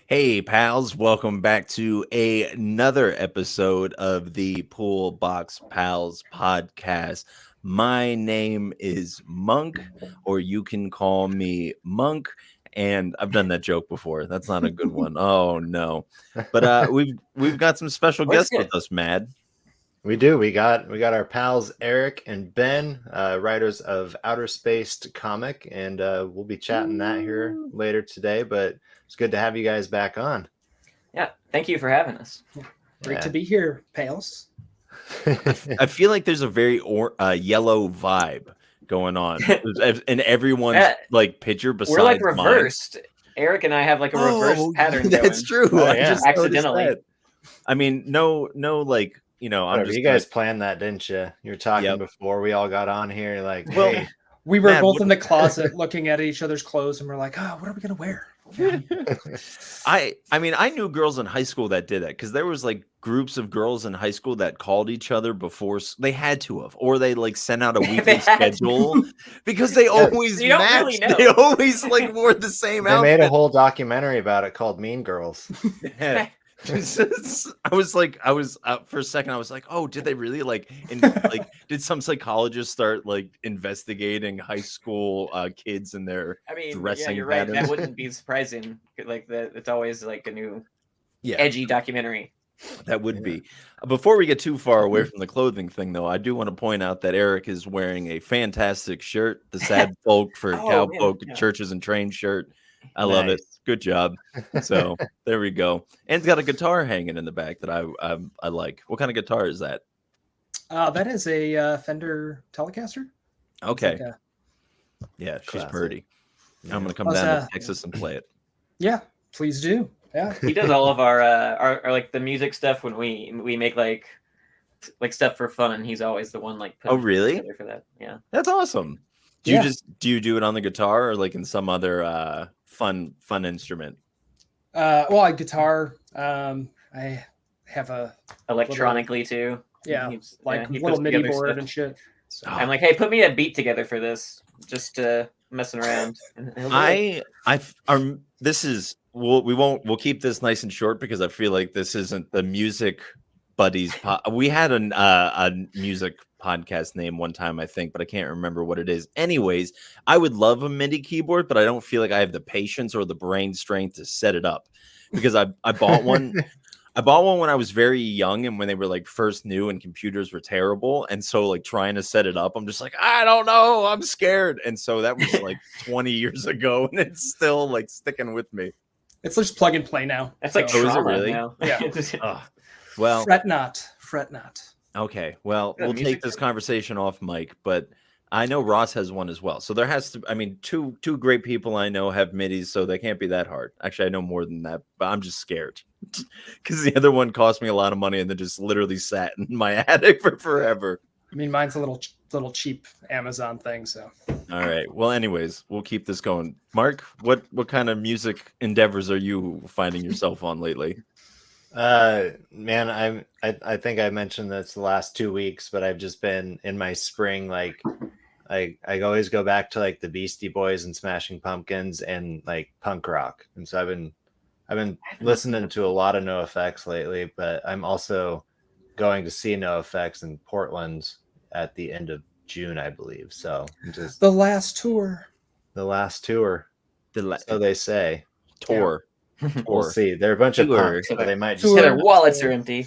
Hey pals, welcome back to another episode of the Pool Box Pals podcast. My name is Monk, or you can call me Monk, and I've done that joke before. That's not a good one. Oh no. But we've got some special guests with us, Mad. We do. We got our pals Eric and Ben, writers of Outer Spaced comic, and we'll be chatting that here later today. But it's good to have you guys back on. Yeah, thank you for having us. Great to be here, pals. I feel like there's a very yellow vibe going on, and everyone's like picture besides we're like reversed. Mine. Eric and I have like a reverse pattern. That's going. True. I just accidentally. I mean, no, like. You know, you guys planned that, didn't you? You were talking before we all got on here. Like, well, hey, we were both in the closet looking at each other's clothes, and we're like, "Oh, what are we gonna wear?" I mean, I knew girls in high school that did that because there was like groups of girls in high school that called each other before they had to have, or they like sent out a weekly schedule because they always matched. Really they always like wore the same outfit. They made a whole documentary about it called Mean Girls. I was for a second I was like, oh, did they really did some psychologist start like investigating high school kids and their dressing you're patterns? Right, that wouldn't be surprising. Like it's always like a new edgy documentary. That would be. Before we get too far away from the clothing thing, though, I do want to point out that Eric is wearing a fantastic shirt, the Sad Folk for Cowpoke Churches and Train shirt. I love it. Good job. So there we go. And it's got a guitar hanging in the back that I like. What kind of guitar is that? That is a Fender Telecaster. Okay. Yeah, she's classic. Pretty. I'm gonna come down to Texas and play it. Yeah, please do. Yeah, he does all of our like the music stuff when we make like stuff for fun. He's always the one like. Oh really? For that, yeah. That's awesome. Do you do it on the guitar or like in some other fun instrument? Well, guitar. I have a electronically too. Yeah, like little MIDI board stuff. And shit. So. I'm like, hey, put me a beat together for this, just messing around. We'll keep this nice and short because I feel like this isn't the music buddies. We had a music podcast name one time, I think, but I can't remember what it is. Anyways, I would love a MIDI keyboard, but I don't feel like I have the patience or the brain strength to set it up because I bought one. I bought one when I was very young and when they were like first new and computers were terrible. And so like trying to set it up, I'm just like, I don't know. I'm scared. And so that was like 20 years ago and it's still like sticking with me. It's just plug and play now. It's like trauma really? Now. Yeah. Well, fret not. Okay. Well, we'll take this conversation off mic, but I know Ross has one as well. So there has to, I mean, two great people I know have MIDIs, so they can't be that hard. Actually, I know more than that, but I'm just scared because the other one cost me a lot of money and then just literally sat in my attic for forever. I mean, mine's a little cheap Amazon thing. So. All right. Well, anyways, we'll keep this going. Mark, what kind of music endeavors are you finding yourself on lately? Man, I think I mentioned this the last 2 weeks, but I've just been in my spring, like I always go back to like the Beastie Boys and Smashing Pumpkins and like punk rock. And so I've been listening to a lot of NoFX lately, but I'm also going to see NoFX in Portland at the end of June, I believe. So just the last tour. So they say. Tour. We'll see. They're a bunch of punks, so they might just their wallets are empty.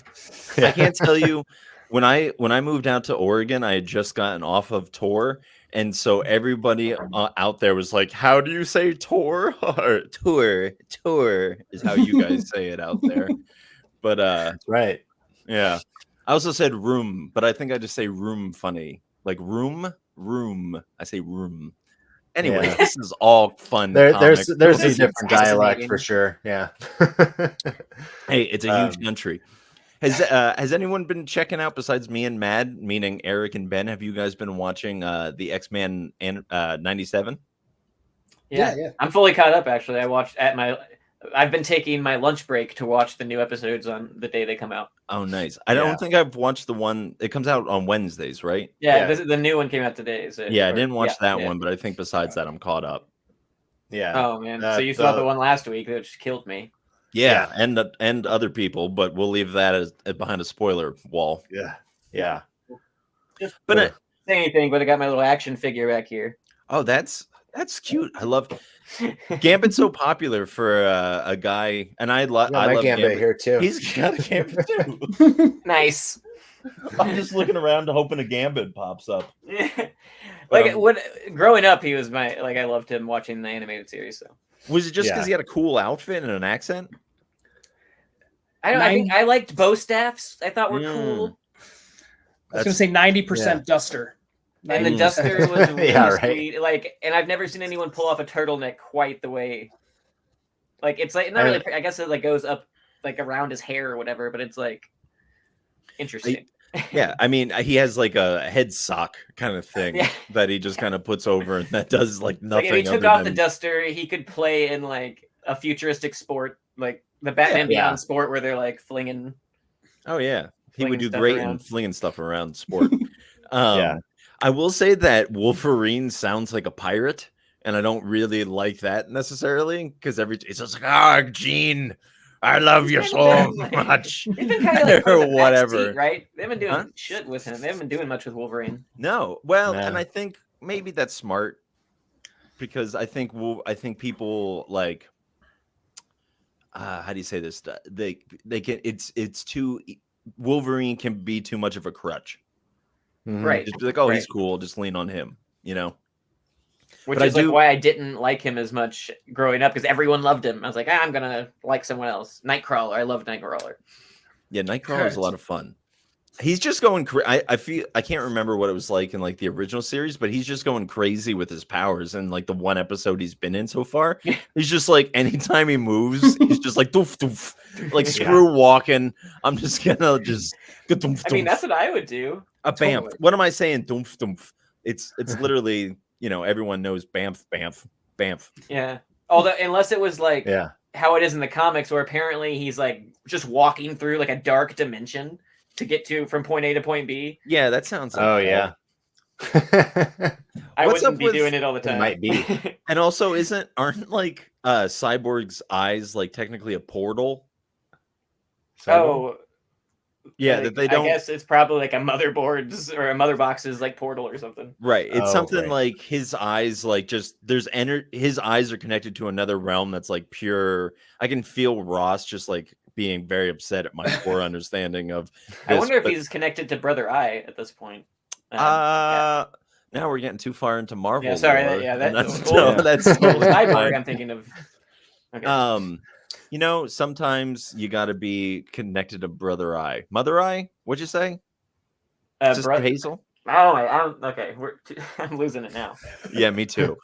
I can't tell you when I moved out to Oregon, I had just gotten off of tour, and so everybody out there was like, "How do you say tour?" Or tour is how you guys say it out there. But right, yeah. I also said room, but I think I just say room funny. Like room. I say room. Anyway, Yeah. this is all fun. There's comic. some This is different dialect fascinating. for sure. Yeah. Hey, it's a huge Um, country. Has anyone been checking out besides me and Mad, meaning Eric and Ben? Have you guys been watching the X-Men and 97? Yeah. I'm fully caught up. Actually, I've been taking my lunch break to watch the new episodes on the day they come out. Oh, nice. I don't think I've watched the one. It comes out on Wednesdays, right? Yeah, the new one came out today. Yeah, I didn't watch that one, but I think besides that, I'm caught up. Yeah. Oh man, so you saw the one last week that just killed me. Yeah, and other people, but we'll leave that as behind a spoiler wall. Yeah. Just But say anything, but I got my little action figure back here. Oh, that's cute. I love Gambit's so popular for a guy, and I love Gambit here too. He's got a Gambit too. Nice. I'm just looking around hoping a Gambit pops up. Growing up, he was I loved him watching the animated series. So was it just because he had a cool outfit and an accent? I think I liked bow staffs. I thought were cool. I was gonna say 90% duster. And the duster was really sweet. And I've never seen anyone pull off a turtleneck quite the way. It's not really. I guess it goes up around his hair or whatever, but it's interesting. Yeah, I mean, he has a head sock kind of thing that he just kind of puts over, and that does nothing. If he took off the duster, he could play in a futuristic sport, like the Batman Beyond sport, where they're flinging. Oh yeah, he would do great in flinging stuff around sport. I will say that Wolverine sounds like a pirate, and I don't really like that necessarily because it's just Gene, I love you so much. He's been kind of or whatever, right? They haven't been doing shit with him. They haven't been doing much with Wolverine. No, well, and I think maybe that's smart because I think people how do you say this? They can. It's too. Wolverine can be too much of a crutch. Right. Just be he's cool. Just lean on him, Which is why I didn't like him as much growing up because everyone loved him. I was like, I'm gonna like someone else. Nightcrawler. I love Nightcrawler. Yeah, Nightcrawler is a lot of fun. He's just going crazy. I feel I can't remember what it was like in the original series, but he's just going crazy with his powers. And the one episode he's been in so far, he's just anytime he moves, he's just doof doof, screw walking. I'm just gonna just. Doof, I mean, that's what I would do. A bamf. What am I saying? Doof doof. It's literally everyone knows bamf bamf bamf. Yeah. Although unless it was how it is in the comics, where apparently he's just walking through a dark dimension to get from point A to point B. Yeah, that sounds. Yeah. I wouldn't be doing it all the time. It might be. And also, aren't Cyborg's eyes technically a portal? Oh. Yeah, that they don't. I guess it's probably a motherboard's or a mother box's portal or something. Right. It's something his eyes there's his eyes are connected to another realm that's pure. I can feel Ross just being very upset at my poor understanding of this, I wonder if he's connected to Brother Eye at this point. Now we're getting too far into Marvel. Yeah, sorry. That's Cyborg I'm thinking of. Okay. Sometimes you got to be connected to Brother Eye. Mother Eye? What'd you say? Sister Hazel? Oh, okay. I'm losing it now. Yeah, me too.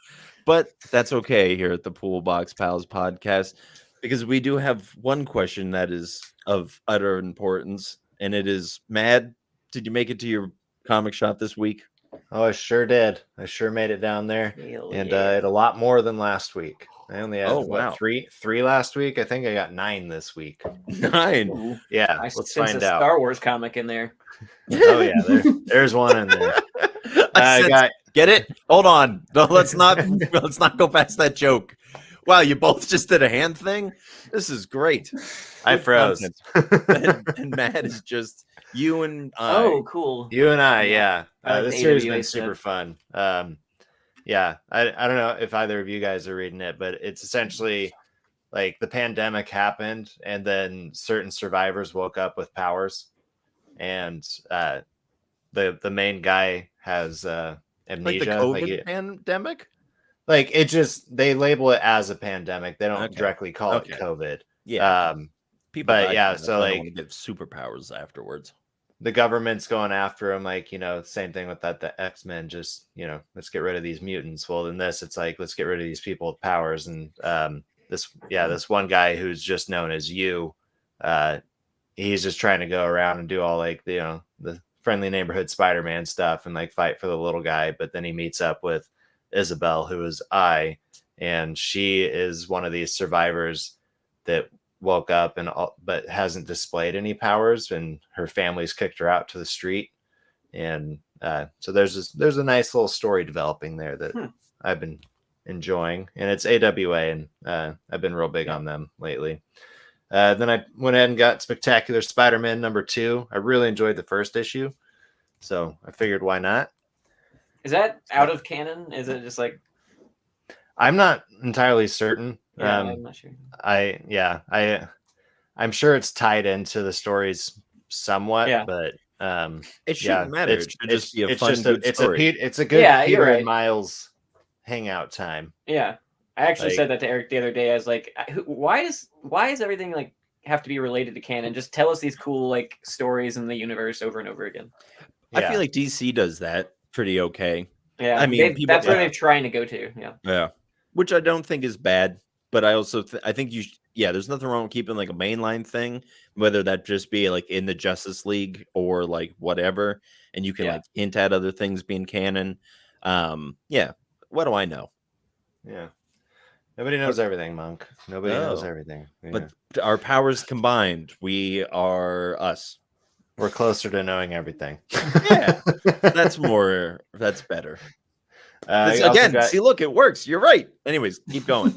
But that's okay here at the Pool Box Pals podcast because we do have one question that is of utter importance, and it is, Mad, did you make it to your comic shop this week? Oh, I sure did. I sure made it down there, and a lot more than last week. I only had three last week. I think I got 9 this week. 9. Ooh. Yeah, let's find out. Star Wars comic in there. Oh yeah, there's one in there. Get it? Hold on. No, let's not go past that joke. Wow, you both just did a hand thing. This is great. I froze. and Matt is just you and I. Oh, cool. You and I, yeah. This series has been super fun. Yeah, I don't know if either of you guys are reading it, but it's essentially the pandemic happened and then certain survivors woke up with powers, and the main guy has amnesia. The COVID pandemic? It just, they label it as a pandemic. They don't directly call it COVID. Yeah. People, but yeah, so want to get superpowers afterwards. the government's going after him, like, you know, same thing with that, the X-Men, just, you know, let's get rid of these mutants. Well, in this, it's like, let's get rid of these people with powers. And this one guy who's just known as you, he's just trying to go around and do all like, you know, the friendly neighborhood Spider-Man stuff and like fight for the little guy. But then he meets up with Isabel, who is I, and she is one of these survivors that woke up but hasn't displayed any powers, and her family's kicked her out to the street. And so there's a nice little story developing there that I've been enjoying, and it's AWA, and I've been real big on them lately. Then I went ahead and got Spectacular Spider-Man #2. I really enjoyed the first issue, so I figured why not. Is that out of canon? Is it just like, I'm not entirely certain. yeah, I'm not sure. I'm sure it's tied into the stories somewhat, Yeah. but It shouldn't matter. It should just be a fun, good story. It's a good Yeah, you're Peter right. and Miles hangout time. Yeah, I actually Like- said that to Eric the other day. I was like, why does everything like have to be related to canon? Just tell us these cool like stories in the universe over and over again. I feel like DC does that pretty okay. Yeah, I mean, people- that's where yeah. they're trying to go to. Yeah, Yeah, which I don't think is bad, but I also I think there's nothing wrong with keeping like a mainline thing, whether that just be like in the Justice League or like whatever, and you can like hint at other things being canon. What do I know? Yeah. Nobody knows everything, Monk. Nobody knows No. everything. Yeah. But our powers combined, we are us. We're closer to knowing everything. Yeah, that's better. I also Again, got- see, look, it works. You're right. Anyways, keep going.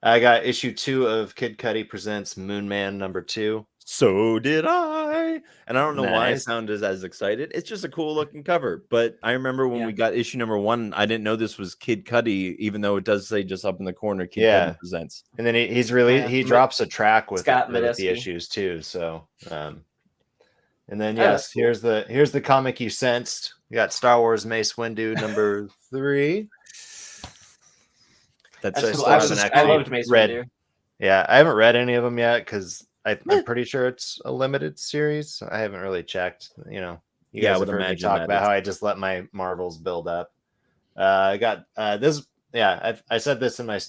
I got issue 2 of Kid Cudi Presents Moon Man #2. So did I. And I don't know why I Nice. sounded as excited. It's just a cool looking cover. But I remember when we got issue #1, I didn't know this was Kid Cudi, even though it does say just up in the corner, Kid Cudi Presents. And then he drops a track with Scott the Medesky. issues too. So and then yes, cool. here's the comic you sensed. You got Star Wars Mace Windu #3. That's So I cool. still I haven't I actually loved Mace read. Windu. Yeah, I haven't read any of them yet because I'm pretty sure it's a limited series. I haven't really checked. You know, you Yeah, I guys would have heard me imagine talk that about it's- how I just let my Marvels build up. I got this. Yeah, I said this in my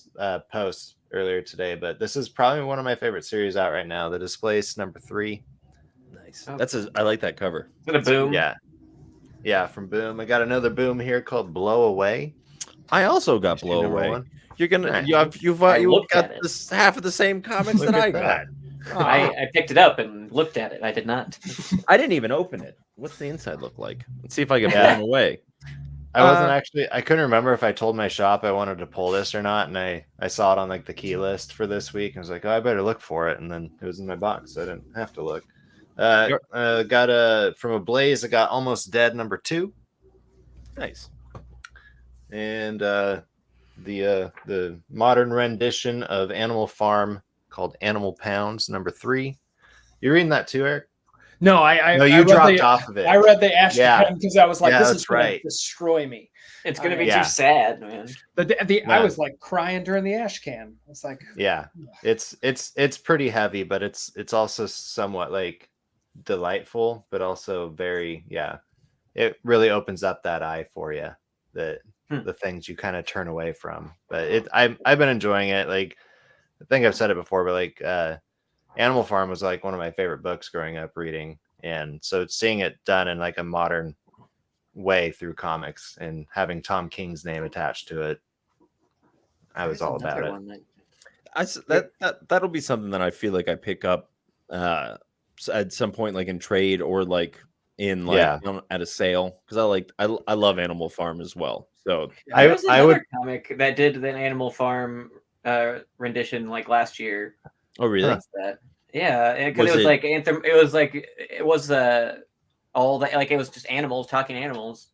post earlier today, but this is probably one of my favorite series out right now. The Displaced #3. nice. Oh. I like that cover. Is it a boom? Yeah, from Boom. I got another Boom here called Blow Away. I also got Issue Blow #1. Away. You're gonna Nice. you've I you looked got at it. this half of the same comics Look that I at got. that. I picked it up and looked at it. I did not. I didn't even open it. What's the inside look like? Let's see if I can Yeah. blow them away. I wasn't actually. I couldn't remember if I told my shop I wanted to pull this or not, and I saw it on like the key list for this week. I was like, oh, I better look for it, and then it was in my box, so I didn't have to look. Got from a Blaze. I got Almost Dead #2, Nice. and the modern rendition of Animal Farm called Animal Pounds #3. You reading that too, Eric? No, No, I you read dropped the, off of it. I read the Ash Yeah. because I was like, Yeah, this that's is going right. to destroy me. It's gonna be Yeah. too sad, man. I No. was like crying during the Ash can. It's like, Yeah, it's pretty heavy, but it's also somewhat like delightful, but also very it really opens up that eye for you, that the things you kind of turn away from. But I've been enjoying it. Like, I think I've said it before, but like Animal Farm was like one of my favorite books growing up reading, and so seeing it done in like a modern way through comics and having Tom King's name attached to it, I was all about it. That'll be something that I feel like I pick up at some point, like in trade or like in at a sale, because I love Animal Farm as well. So There was another comic that did the Animal Farm rendition like last year. Oh, really? What's that? Yeah, because it was all that, like, it was just animals talking animals.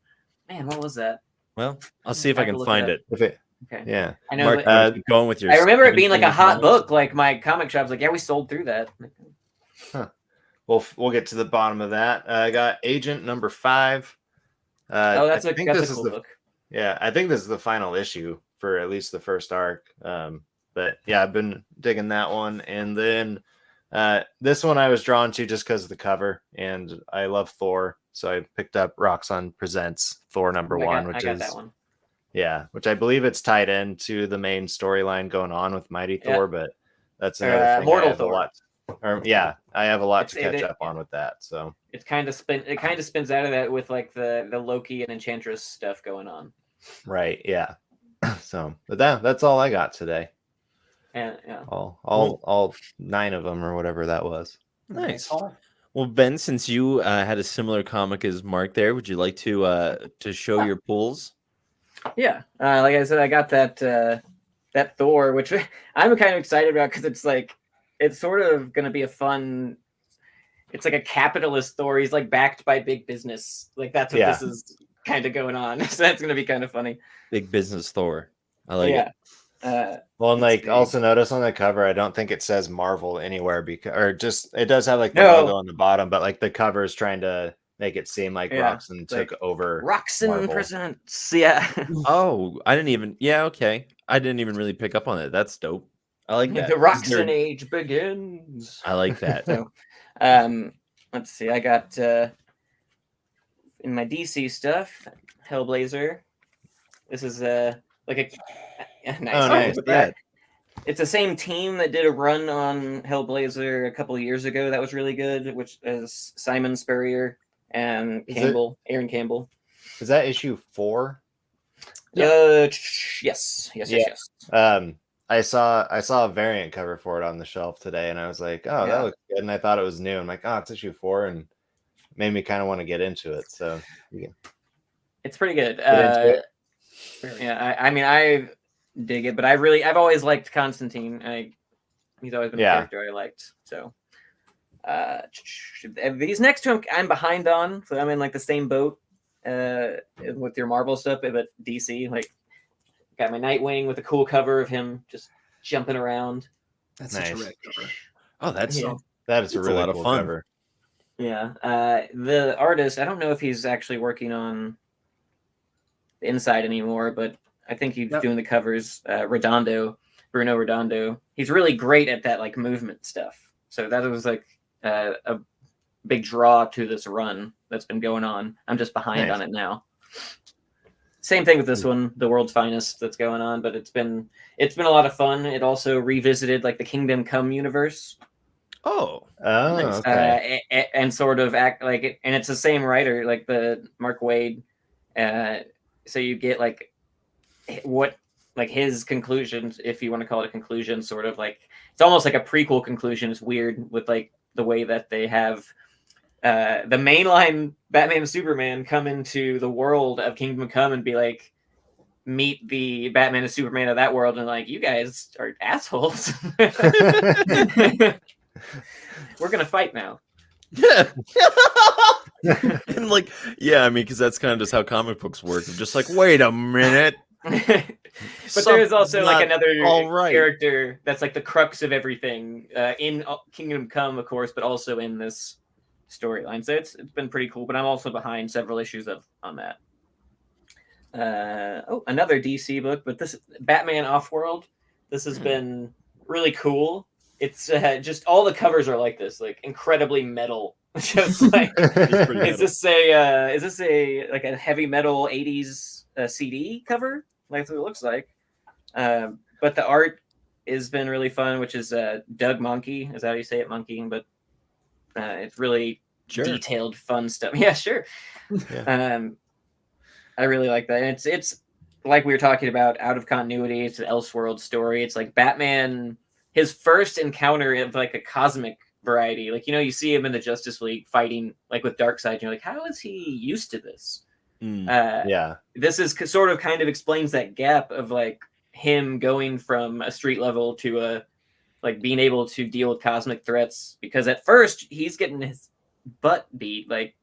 Man, what was that? Well, I'll see if I can find it. Okay. I know. Mark, but, keep going with your. I remember it being like a Stephen hot King book. Like, my comic shop's like, yeah, we sold through that. We'll get to the bottom of that. I got Agent #5. That's a cool book. Yeah, I think this is the final issue for at least the first arc. But yeah, I've been digging that one. And then This one I was drawn to just because of the cover, and I love Thor, so I picked up Roxxon Presents Thor #1, which I got is that one. Yeah, which I believe it's tied into the main storyline going on with Mighty Thor, but that's another thing. Mortal I have Thor. a lot. I have a lot to catch up on with that. So it kind of spins out of that with like the Loki and Enchantress stuff going on. Right. Yeah. So, but that's all I got today. And yeah, all 9 of them or whatever that was. Nice. Well, Ben, since you had a similar comic as Mark, there, would you like to show your pulls? Yeah, like I said, I got that Thor, which I'm kind of excited about because it's sort of going to be a fun. It's like a capitalist Thor. He's like backed by big business. Like that's what this is kind of going on. So that's going to be kind of funny. Big business Thor. I like it. Well, and like also notice on the cover, I don't think it says Marvel anywhere it does have like the logo on the bottom, but like the cover is trying to make it seem like Roxxon took over. Roxxon Presents. Yeah. Oh, I didn't even. Yeah, okay. I didn't even really pick up on it. That's dope. I like that. The Roxxon age begins. I like that. So, let's see. I got in my DC stuff, Hellblazer. This is like a nice. Yeah. It's the same team that did a run on Hellblazer a couple of years ago. That was really good, which is Simon Spurrier and Aaron Campbell. Is that issue 4? Yes. I saw a variant cover for it on the shelf today, and I was like, "Oh, that looks good." And I thought it was new. I'm like, "Oh, it's issue 4," and it made me kind of want to get into it. So, it's pretty good. Yeah, I mean, I dig it, but I've always liked Constantine. He's always been a character I liked. So, these next two I'm behind on, so I'm in like the same boat with your Marvel stuff, but DC, like, got my Nightwing with a cool cover of him just jumping around. That's such a red cover. Oh, that is a really lot of cool fun. Cover. Yeah. The artist, I don't know if he's actually working on the inside anymore, but I think he's doing the covers. Bruno Redondo. He's really great at that like movement stuff. So that was like a big draw to this run that's been going on. I'm just behind on it now. Same thing with this one, The World's Finest, that's going on, but it's been a lot of fun. It also revisited like the Kingdom Come universe. Oh, okay. And sort of act like it, and it's the same writer, like the Mark Waid. So you get like what like his conclusions, if you want to call it a conclusion, sort of like it's almost like a prequel conclusion. It's weird with like the way that they have the mainline Batman and Superman come into the world of Kingdom Come and be like, meet the Batman and Superman of that world, and like, you guys are assholes. We're gonna fight now. Yeah. And like, yeah, I mean, because that's kind of just how comic books work. I'm just like, wait a minute. But there is also like another right. character that's like the crux of everything in Kingdom Come, of course, but also in this storyline. So it's been pretty cool. But I'm also behind several issues on that. Another DC book, but this Batman Offworld. This has been really cool. It's just all the covers are like this, like incredibly metal. Just like is this a like a heavy metal 80s CD cover? Like that's what it looks like. But the art has been really fun, which is Doug Monkey. Is that how you say it, Monkey? But it's really detailed, fun stuff. Yeah, sure. Yeah. I really like that. And it's like we were talking about, out of continuity. It's an Elseworld story. It's like Batman, his first encounter of like a cosmic variety. Like, you know, you see him in the Justice League fighting like with Darkseid, and you're like, how is he used to this? This is sort of kind of explains that gap of like him going from a street level to a like being able to deal with cosmic threats, because at first he's getting his butt beat. Like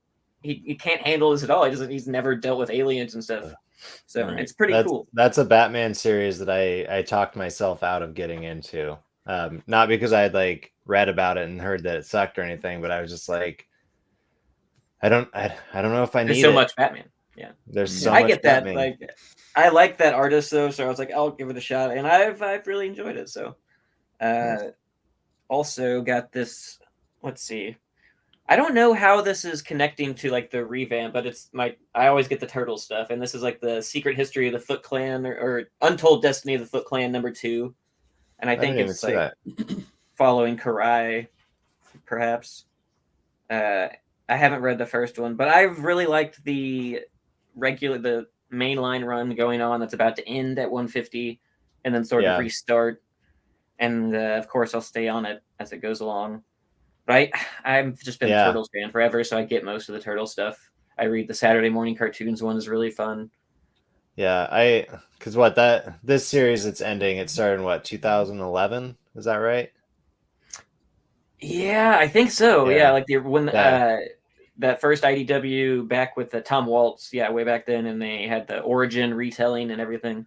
he can't handle this at all. He's never dealt with aliens and stuff. So it's pretty cool. That's a Batman series that I talked myself out of getting into. Not because I had like read about it and heard that it sucked or anything, but I was just like, I don't know if I need so much Batman. Yeah, there's so much. I get that. Like, I like that artist though, so I was like, I'll give it a shot, and I've really enjoyed it. So, also got this. Let's see. I don't know how this is connecting to like the revamp, but I always get the turtle stuff, and this is like the Secret History of the Foot Clan or Untold Destiny of the Foot Clan #2, and I think it's like that. following Karai, perhaps. I haven't read the first one, but I've really liked the mainline run going on that's about to end at 150, and then sort of restart, and of course I'll stay on it as it goes along. Right, I've just been a Turtles fan forever, so I get most of the Turtle stuff. I read the Saturday morning cartoons one is really fun. Yeah, because this series it's ending. It started in 2011. Is that right? Yeah, I think so. Yeah, like that first IDW back with the Tom Waltz. Yeah, way back then, and they had the origin retelling and everything.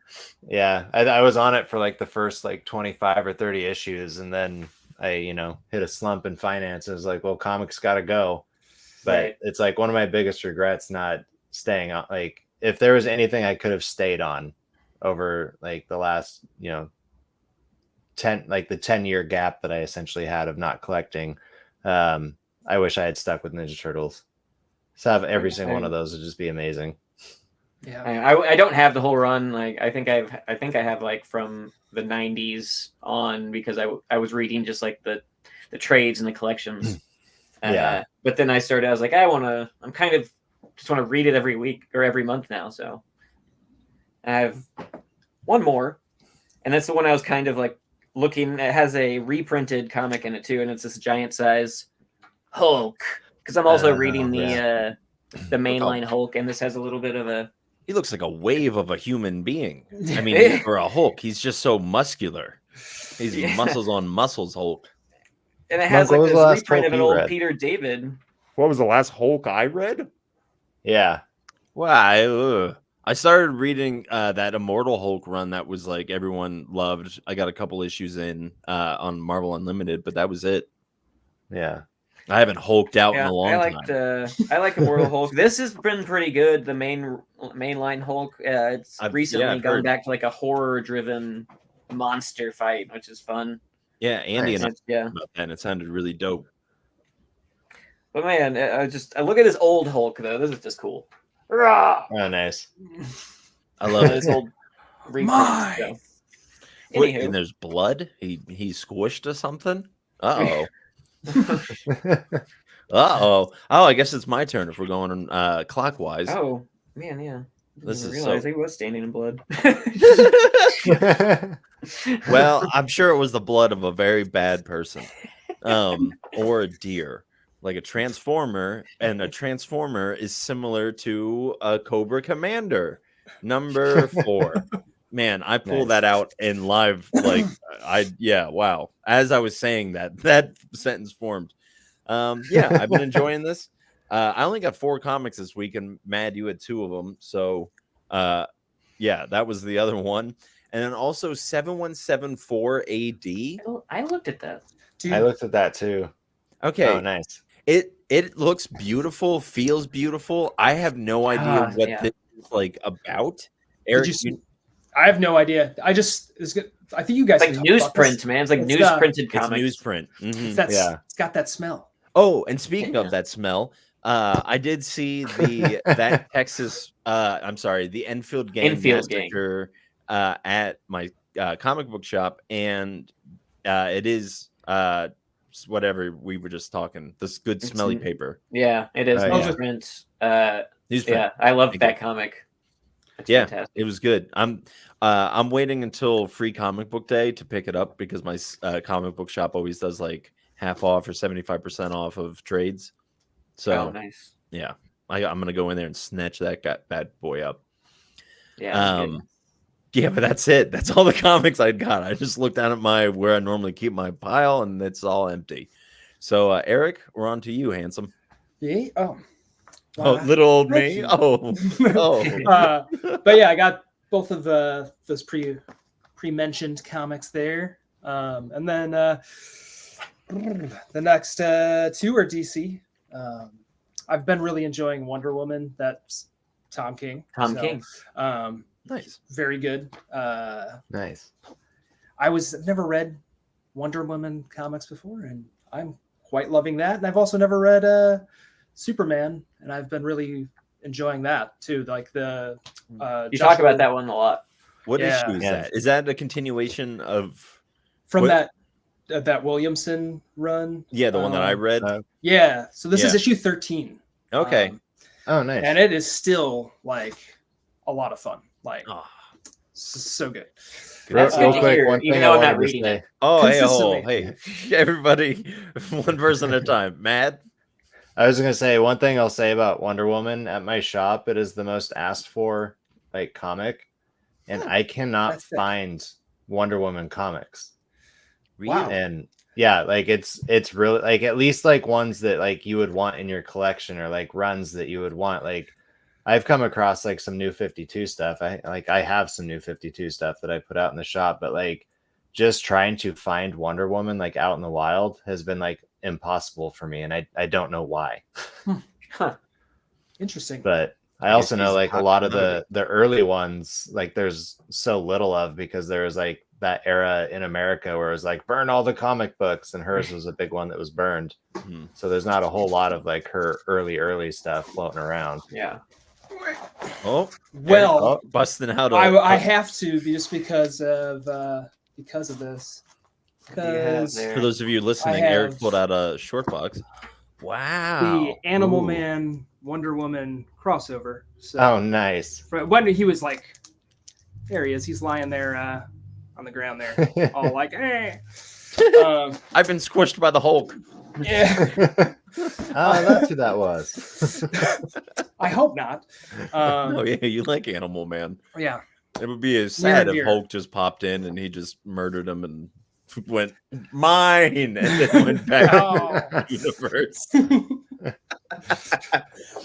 Yeah, I was on it for like the first like 25 or 30 issues, and then I, hit a slump in finances. Like, well, comics got to go. But it's like one of my biggest regrets not staying on. Like, if there was anything I could have stayed on over like the last, 10-year gap that I essentially had of not collecting, I wish I had stuck with Ninja Turtles. So have every single one of those would just be amazing. Yeah, I don't have the whole run. Like, I think I have like from the 90s on, because I was reading just like the trades and the collections. But then I was like, I'm kind of just want to read it every week or every month now. So I have one more, and that's the one I was kind of like looking. It has a reprinted comic in it too, and it's this giant size Hulk, because I'm also reading the mainline Hulk, and this has a little bit of a. He looks like a wave of a human being. I mean, for a Hulk, he's just so muscular. He's muscles on muscles Hulk. And it has like this reprint of an old Peter David. What was the last Hulk I read? Yeah. Well, I started reading that Immortal Hulk run that was like everyone loved. I got a couple issues in on Marvel Unlimited, but that was it. Yeah. I haven't hulked out in a long time. I like Immortal Hulk. This has been pretty good. The mainline Hulk. It's recently gone back to like a horror-driven monster fight, which is fun. Yeah, Andy and I about that, and it sounded really dope. But man, I look at this old Hulk though. This is just cool. Oh, nice. I love this old reprint. Wait, and there's blood. He squished or something. Uh-oh. Oh, I guess it's my turn if we're going clockwise. Oh man, yeah. This is realize he was standing in blood. Well, I'm sure it was the blood of a very bad person, or a deer, like a transformer, and a transformer is similar to a Cobra Commander #4. Man, I pulled that out in live, like wow. As I was saying that sentence formed. I've been enjoying this. I only got 4 comics this week, and Mad, you had 2 of them. So, that was the other one. And then also 7174 AD. I looked at that. Dude. I looked at that too. Okay. Oh, nice. It looks beautiful, feels beautiful. I have no idea what this is like about. Eric, I have no idea. I think you guys like newsprint, man. It's like newsprinted comics. It's newsprint. Mm-hmm. It's got that smell. Oh, and speaking of that smell, I did see the Enfield Gang Massacre at my comic book shop, and it is whatever we were just talking. This good smelly paper. Yeah, it is newsprint. Yeah, I love that comic. It's fantastic. It was good. I'm waiting until free comic book day to pick it up, because my comic book shop always does like half off or 75% off of trades. So nice. Yeah, I'm gonna go in there and snatch that bad boy up. Yeah. But that's it. That's all the comics I got. I just looked down at where I normally keep my pile, and it's all empty. So Eric, we're on to you, handsome. Yeah. Oh, little old me. You. Oh. But yeah, I got both of those pre-mentioned comics there, and then the next 2 are DC. I've been really enjoying Wonder Woman. That's Tom King. King. Nice. Very good. Nice. I never read Wonder Woman comics before, and I'm quite loving that. And I've also never read Superman, and I've been really enjoying that too. Like the you talk about that one a lot. What issue is that? Is that a continuation of from that Williamson run? Yeah, the one that I read. Yeah, so this is issue 13. Okay. Oh, nice. And it is still like a lot of fun. Like, so good. That's real good to quick, hear, one even thing though I I'm not wanted to reading say. it. Oh, Consistently. hey, everybody, one person at a time. Mad? I was gonna say one thing I'll say about Wonder Woman at my shop. It is the most asked for like comic, and I cannot That's sick. find Wonder Woman comics. Wow. And yeah, like it's really like at least like ones that like you would want in your collection or like runs that you would want. Like I've come across like some new 52 stuff. I have some new 52 stuff that I put out in the shop, but like just trying to find Wonder Woman like out in the wild has been like impossible for me, and I don't know why. Huh. Interesting. But I also know he's like a lot of the early ones like there's so little of because there was like that era in America where it was like burn all the comic books, and hers was a big one that was burned. So there's not a whole lot of like her early stuff floating around. Yeah. Oh, Well, busting out. I have to just because of this. What do you have Because there? For those of you listening, I Eric have- pulled out a short box. Wow. the Animal Ooh. Man Wonder Woman crossover. So Oh, nice. when he was like, there he is. He's lying there on the ground there, all like, eh. I've been squished by the Hulk. Yeah. Oh, that's who that was. I hope not. Oh yeah, you like Animal Man. Yeah. It would be sad if dear. Hulk just popped in and he just murdered him and went mine and then went back to the universe.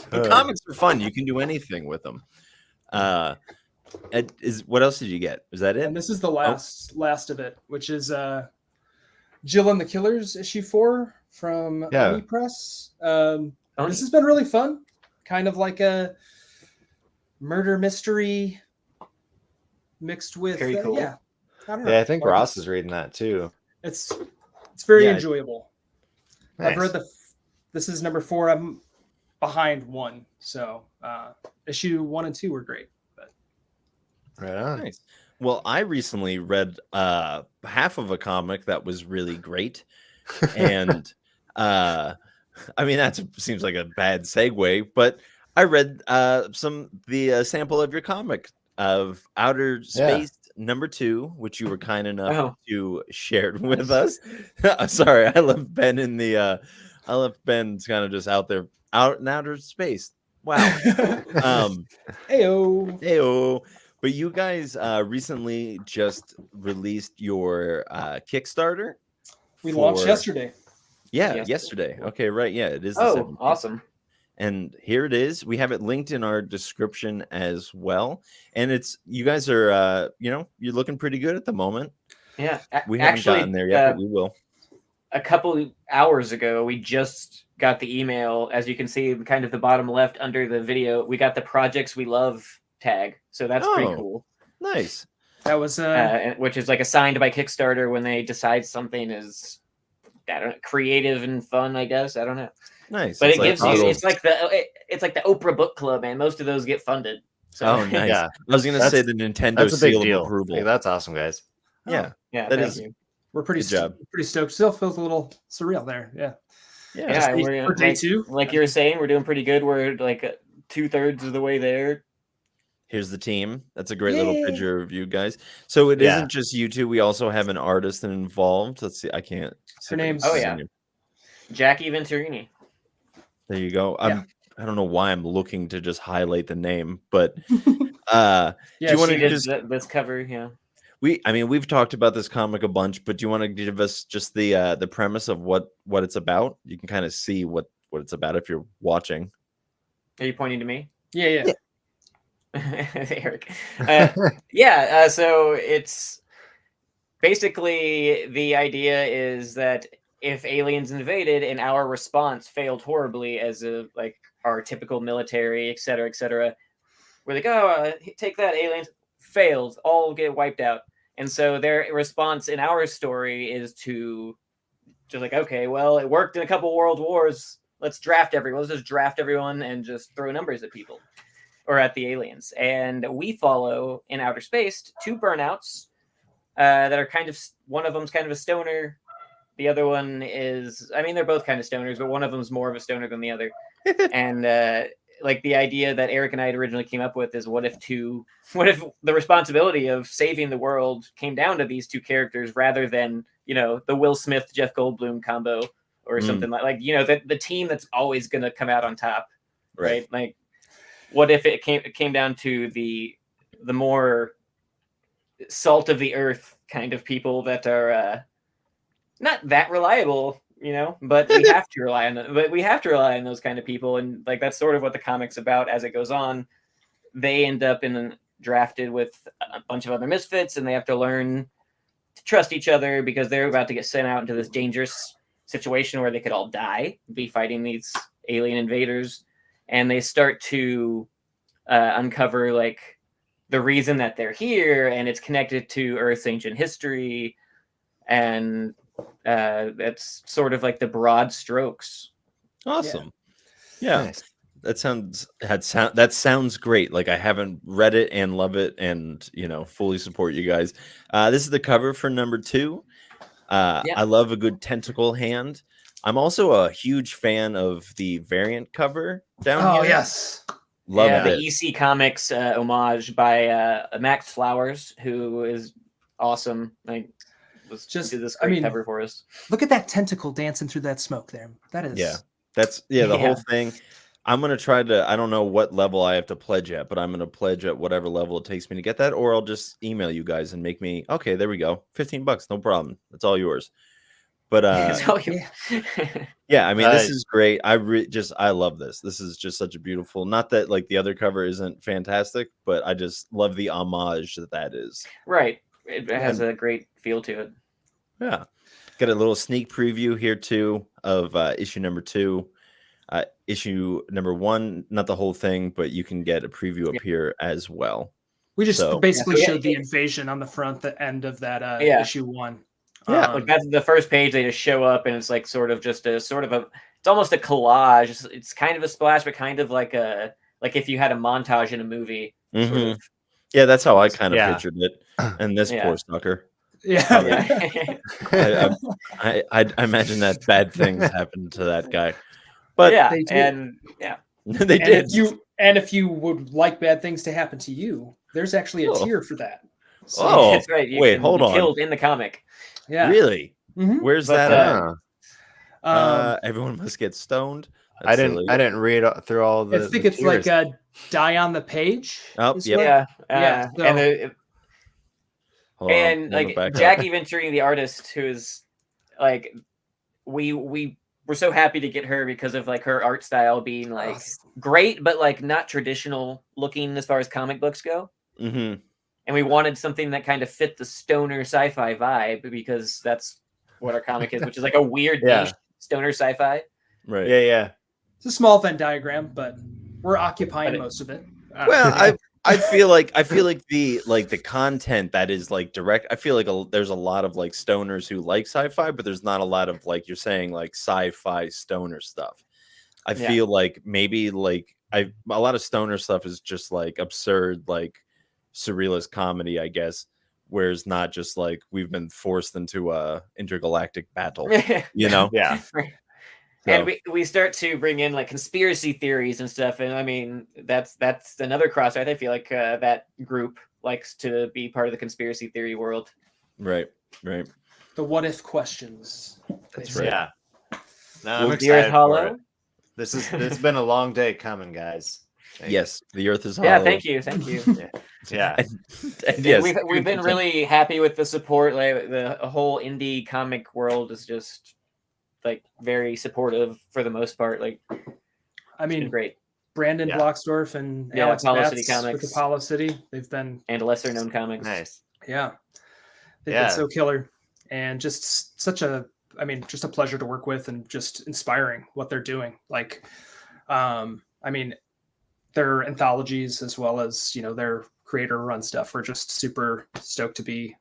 The comics are fun. You can do anything with them. What else did you get? Is that it? And this is the last of it, which is Jill and the Killers issue 4 from Oni Press. This has been really fun. Kind of like a murder mystery mixed with Very cool. I don't know. Yeah, I think Like, Ross is reading that too. It's very Yeah. enjoyable. Nice. I've read this is number 4. I'm behind 1, so issue 1 and 2 were great. But Right on. Nice. Well, I recently read half of a comic that was really great, and I mean that seems like a bad segue, but I read the sample of your comic of Outer Space number 2, which you were kind enough to share with us. Sorry, I left Ben in the I left Ben's kind of just out there out in outer space. Wow. Heyo. But you guys recently just released your Kickstarter. we launched yesterday. Yeah, yesterday. Okay, right. Yeah, it is. The Oh, 17th. awesome. And here it is. We have it linked in our description as well. And it's you guys are you're looking pretty good at the moment. Yeah. We haven't Actually, gotten there yet, but we will. A couple hours ago, we just got the email. As you can see, kind of the bottom left under the video, we got the projects we love tag. So that's pretty cool. Nice. That was which is like assigned by Kickstarter when they decide something is creative and fun, I guess. I don't know. Nice. But it's it gives like, you it's like the Oprah book club, man. Most of those get funded. So oh, nice. Yeah. I was gonna say the Nintendo That's a big seal deal. of approval. Hey, that's awesome, guys. Yeah. yeah, that thank is- you. we're pretty Good job. pretty stoked. Still feels a little surreal there. Yeah. Yeah, and we're for day like, 2. like you were saying, we're doing pretty good. We're like 2/3 of the way there. Here's the team. That's a great little Yay. picture of you guys. So it Yeah. not just you two. We also have an artist involved. Let's see. I can't. see Her if I can name's- see Oh, her yeah. name. Jackie Venturini. There you go. Yeah. I don't know why I'm looking to just highlight the name, but Yeah, do you want She to did just this cover, yeah. we've talked about this comic a bunch, but do you want to give us just the premise of what it's about? You can kind of see what it's about if you're watching. Are you pointing to me? Yeah. Eric. So it's basically the idea is that if aliens invaded and our response failed horribly as our typical military, et cetera, we're like, take that, aliens failed, all get wiped out. And so their response in our story is to just like, okay, well, it worked in a couple world wars. Let's draft everyone. Let's just draft everyone and just throw numbers at people or at the aliens. And we follow in outer space 2 burnouts that are kind of, one of them's kind of a stoner. The other one is, I mean, they're both kind of stoners, but one of them's more of a stoner than the other. And like the idea that Eric and I had originally came up with is what if the responsibility of saving the world came down to these 2 characters rather than, the Will Smith, Jeff Goldblum combo or something like, the team that's always going to come out on top. Right. Like, what if it came down to the more salt of the earth kind of people that are not that reliable, but we have to rely on them. But we have to rely on those kind of people, and like that's sort of what the comic's about. As it goes on, they end up drafted with a bunch of other misfits, and they have to learn to trust each other because they're about to get sent out into this dangerous situation where they could all die, be fighting these alien invaders, and they start to uncover like the reason that they're here, and it's connected to Earth's ancient history, and that's sort of like the broad strokes. Awesome. Yeah. Nice. That sounds great. Like I haven't read it and love it, and fully support you guys. This is the cover for number 2. I love a good tentacle hand. I'm also a huge fan of the variant cover down here. Oh yes. Love the EC Comics homage by Max Flowers, who is awesome. Like, did this great cover for us. Look at that tentacle dancing through that smoke there. That is the whole thing. I'm gonna try to. I don't know what level I have to pledge at, but I'm gonna pledge at whatever level it takes me to get that, or I'll just email you guys and make me. Okay, there we go. $15, no problem. It's all yours. But yeah, I mean, this is great. I love this. This is just such a beautiful. Not that like the other cover isn't fantastic, but I just love the homage that is. Right. It has a great feel to it. Yeah. Got a little sneak preview here too of issue number 2. Issue number 1, not the whole thing, but you can get a preview up here as well. We just basically showed the invasion on the front, the end of that issue 1. Yeah, like that's the first page. They just show up, and it's like it's almost a collage. It's kind of a splash, but kind of like if you had a montage in a movie. Mm-hmm. Sort of. Yeah, that's how I kind of pictured it. And this poor sucker. Yeah, I imagine that bad things happened to that guy. But they did. If you would like bad things to happen to you, there's actually a tier for that. So, that's right. Wait, hold on. Killed in the comic. Yeah. Really? Mm-hmm. Where's that at? Everyone must get stoned. I didn't read through all the. I think it's tiers. Like a die on the page. Oh, yeah. And like Jackie Venturi, the artist, who is like, we were so happy to get her because of like her art style being like great, but like not traditional looking as far as comic books go. Mm-hmm. And we wanted something that kind of fit the stoner sci-fi vibe because that's what our comic is, which is like a weird niche stoner sci-fi. Right. Yeah. It's a small Venn diagram, but we're occupying most of it. Well, I feel like the content that is like direct. I feel like there's a lot of like stoners who like sci-fi, but there's not a lot of like you're saying like sci-fi stoner stuff. I feel like maybe like a lot of stoner stuff is just like absurd, like surrealist comedy, I guess, where it's not just like we've been forced into a intergalactic battle, Yeah. So. And we start to bring in like conspiracy theories and stuff, and I mean that's another crossroad. I feel like that group likes to be part of the conspiracy theory world. Right. The what if questions. That's right. Yeah. No, I'm excited for it. It's been a long day coming, guys. Yes, the Earth is hollow. Yeah, thank you. Yeah. And yes, we've been really happy with the support. Like the whole indie comic world is just like very supportive for the most part. Like, I mean, great. Brandon Blocksdorf and Alex Apollo Batts City Comics with Apollo City. They've been and lesser known comics. Nice. Yeah, they've been so killer, and just just a pleasure to work with, and just inspiring what they're doing. Like, I mean, their anthologies as well as their creator run stuff. We're just super stoked to be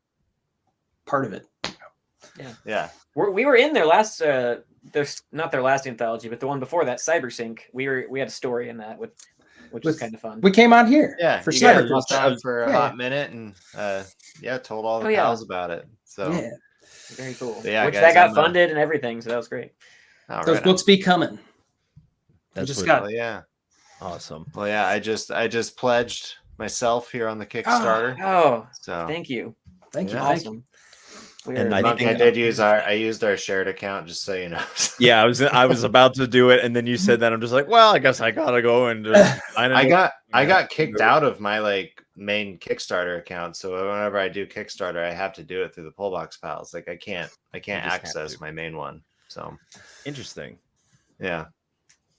part of it. Yeah. We were in their last there's not their last anthology, but the one before that, Cybersync. We had a story in that which was kind of fun. We came on here. Yeah, for you guys Cyber just on for a hot minute and told all the pals about it. So very cool. So, yeah, which guys, that got funded and everything, so that was great. Those books be coming. That's just what, got awesome. Well, yeah, I just pledged myself here on the Kickstarter. So thank you. Thank you. Awesome. And I used our shared account, just so you know. Yeah, I was about to do it, and then you said that. I'm just like, well, I guess I gotta go and I got kicked out of my like main Kickstarter account, so whenever I do Kickstarter, I have to do it through the pullboxpals. Like I can't access my main one. So interesting. Yeah.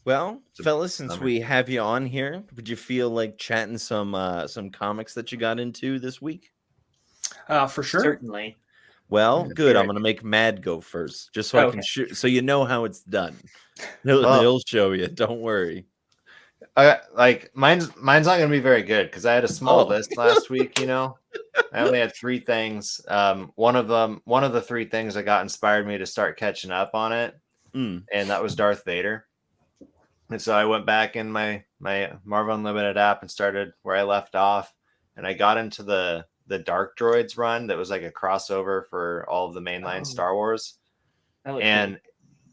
Well, fellas, since we have you on here, would you feel like chatting some comics that you got into this week? For sure. Certainly. Well, good. I'm gonna make Mad go first, just so I can shoot, so you know how it's done. He'll show you. Don't worry. Like mine's not gonna be very good because I had a small list last week. You know, I only had 3 things. One of the 3 things that got inspired me to start catching up on it, and that was Darth Vader. And so I went back in my Marvel Unlimited app and started where I left off, and I got into the Dark Droids run that was like a crossover for all of the mainline Star Wars. And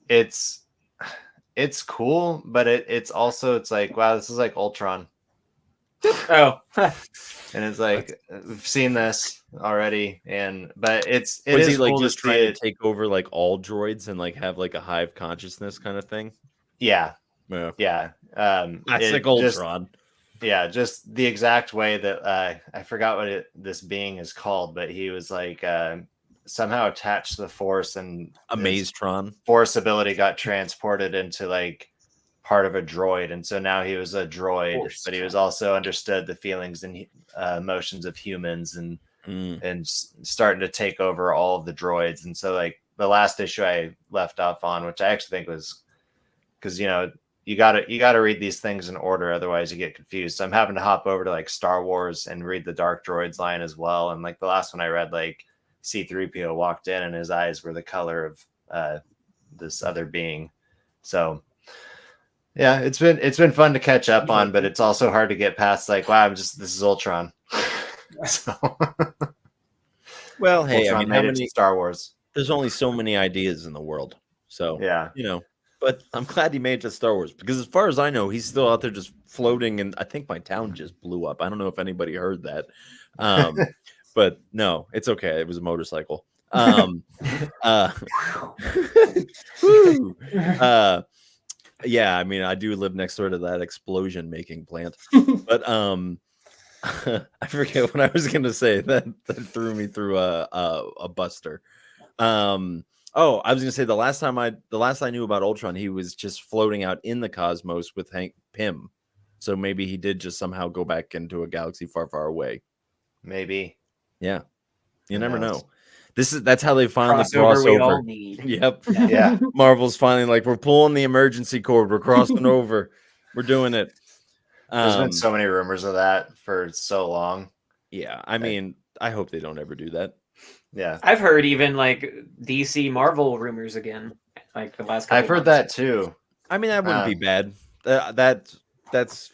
cool. It's cool, but it's also like, wow, this is like Ultron. And it's like we've seen this already, but it is he like cool just trying to take over like all droids and like have like a hive consciousness kind of thing? Yeah. Classic Ultron. Just the exact way that I forgot what this being is called, but he was like somehow attached to the Force, and Amazetron Force ability got transported into like part of a droid, and so now he was a droid, but he was also understood the feelings and emotions of humans, and starting to take over all of the droids. And so like the last issue I left off on, which I actually think was because you gotta read these things in order, otherwise you get confused. So I'm having to hop over to like Star Wars and read the Dark Droids line as well. And like the last one I read, like C-3PO walked in and his eyes were the color of this other being. So yeah, it's been fun to catch up on, but it's also hard to get past like, wow, this is Ultron. So well, hey, Ultron how many Star Wars? There's only so many ideas in the world. So but I'm glad he made it to Star Wars, because as far as I know, he's still out there just floating. And I think my town just blew up. I don't know if anybody heard that. But no, it's okay. It was a motorcycle. Yeah, I mean, I do live next door to that explosion making plant. But I forget what I was going to say. That threw me through a buster. I was gonna say the last I knew about Ultron, he was just floating out in the cosmos with Hank Pym. So maybe he did just somehow go back into a galaxy far, far away. Maybe. Yeah. You never know. That's how they finally cross we all need. Yep. Yeah. Marvel's finally like, we're pulling the emergency cord. We're crossing over. We're doing it. There's been so many rumors of that for so long. Yeah. I mean, I hope they don't ever do that. Yeah, I've heard even like DC Marvel rumors again, like the last couple I've heard that too. I mean, that wouldn't be bad. That's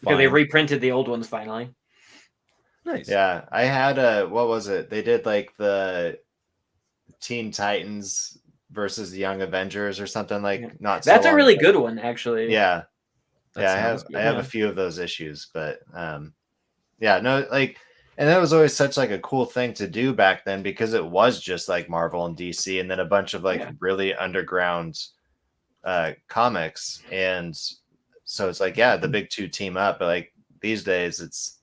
fine. They reprinted the old ones finally. Nice. Yeah, I had what was it? They did like the Teen Titans versus the Young Avengers or something like not. That's a really good one, actually. Yeah, I have a few of those issues, but and that was always such like a cool thing to do back then, because it was just like Marvel and DC and then a bunch of like really underground comics. And so it's like, the big 2 team up. But like these days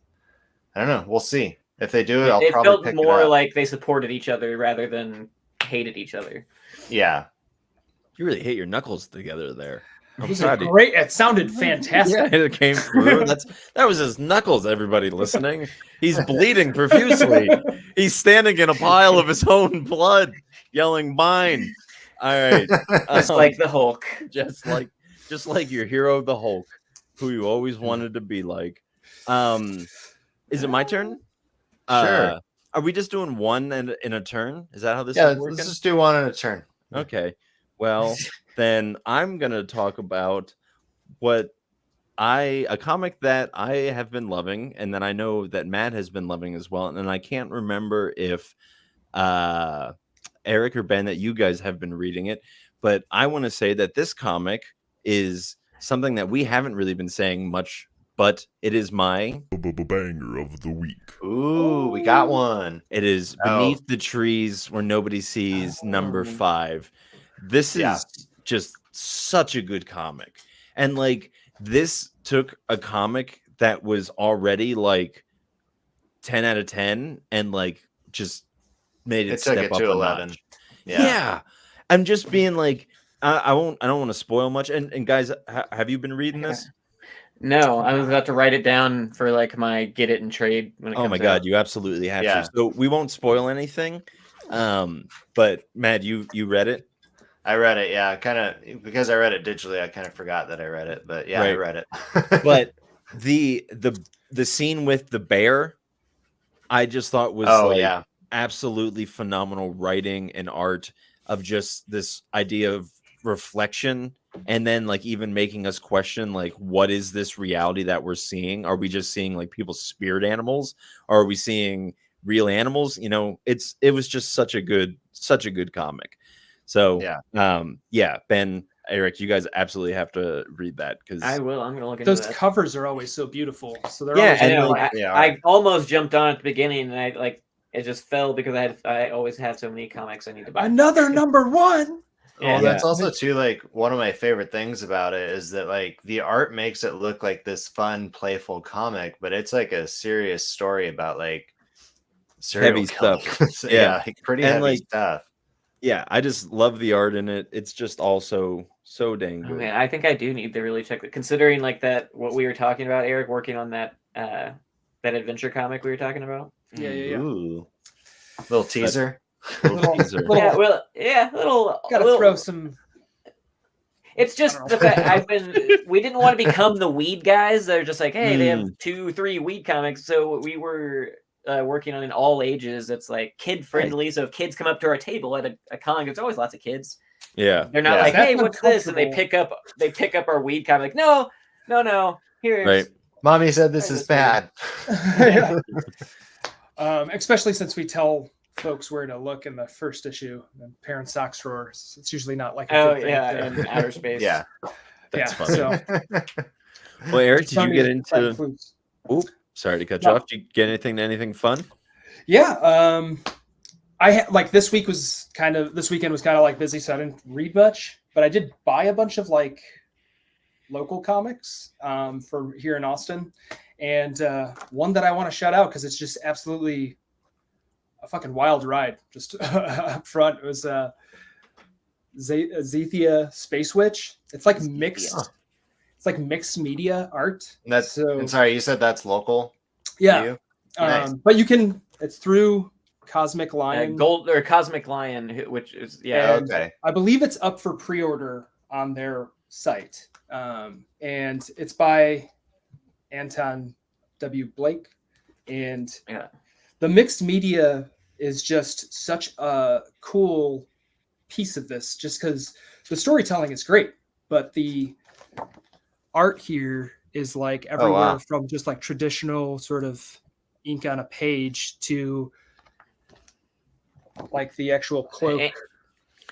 I don't know. We'll see. If they do it, I'll probably pick it up. It felt more like they supported each other rather than hated each other. Yeah. You really hit your knuckles together there. It sounded fantastic. Yeah, it came through. That was his knuckles, everybody listening. He's bleeding profusely. He's standing in a pile of his own blood, yelling, "Mine!" All right. Just like the Hulk. Just like your hero, the Hulk, who you always wanted to be like. Is it my turn? Sure. Are we just doing one in a turn? Is that how this Yeah, is working? let's just do one in a turn. Okay. Well, then I'm gonna talk about a comic that I have been loving, and then I know that Matt has been loving as well. And then I can't remember if Eric or Ben, that you guys have been reading it, but I want to say that this comic is something that we haven't really been saying much, but it is my banger of the week. Ooh, we got one. It is Beneath the Trees Where Nobody Sees, number 5. This is just such a good comic. And like, this took a comic that was already like 10 out of 10 and like just made it step up to 11. Yeah. I'm just being like, I don't want to spoil much. And guys, have you been reading this? No, I was about to write it down for like my get it and trade when it comes out. Oh my god, you absolutely have to. So we won't spoil anything. But Matt, you read it? I read it, yeah. Kind of because I read it digitally, I kind of forgot that I read it, but yeah, I read it. But the scene with the bear, I just thought was absolutely phenomenal writing and art of just this idea of reflection, and then like even making us question like, what is this reality that we're seeing? Are we just seeing like people's spirit animals, or are we seeing real animals? You know, it was just such a good comic. So Ben, Eric, you guys absolutely have to read that, because I will. I'm gonna look into those covers are always so beautiful. So they're I almost jumped on at the beginning, and it just fell because I always have so many comics I need to buy. Another number 1. Yeah, that's also too like one of my favorite things about it is that like the art makes it look like this fun, playful comic, but it's like a serious story about like heavy stuff. Like pretty heavy stuff. Yeah, I just love the art in it. It's just also so dang good. Okay, I think I do need to really check that, considering like that what we were talking about, Eric, working on that that adventure comic we were talking about. Yeah. Ooh. Little teaser. Little teaser. Gotta throw some. It's just the fact we didn't want to become the weed guys. They're just like, hey, they have 2-3 weed comics, so we were working on an all ages that's like kid friendly. So if kids come up to our table at a con, there's always lots of kids. Yeah, they're not like, hey, what's this? And they pick up our weed comic. Like, no, here. Right. Mommy said this is bad. Especially since we tell folks where to look in the first issue, and parent socks drawer. It's usually not like a good thing in outer space. That's funny. So, well, Eric, did you get into? Oop, sorry to cut you off. Did you get anything fun? Yeah. I like this weekend was kind of like busy, so I didn't read much, but I did buy a bunch of like local comics for here in Austin, and one that I want to shout out because it's just absolutely a fucking wild ride. Just up front, it was Zethia Space Witch. It's like mixed. It's like mixed media art. And sorry, you said that's local. Yeah, nice. But you can. It's through Cosmic Lion, Cosmic Lion, which is okay. I believe it's up for pre-order on their site, and it's by Anton W. Blake, and the mixed media is just such a cool piece of this, just because the storytelling is great, but the art here is like everywhere from just like traditional sort of ink on a page to like the actual cloak.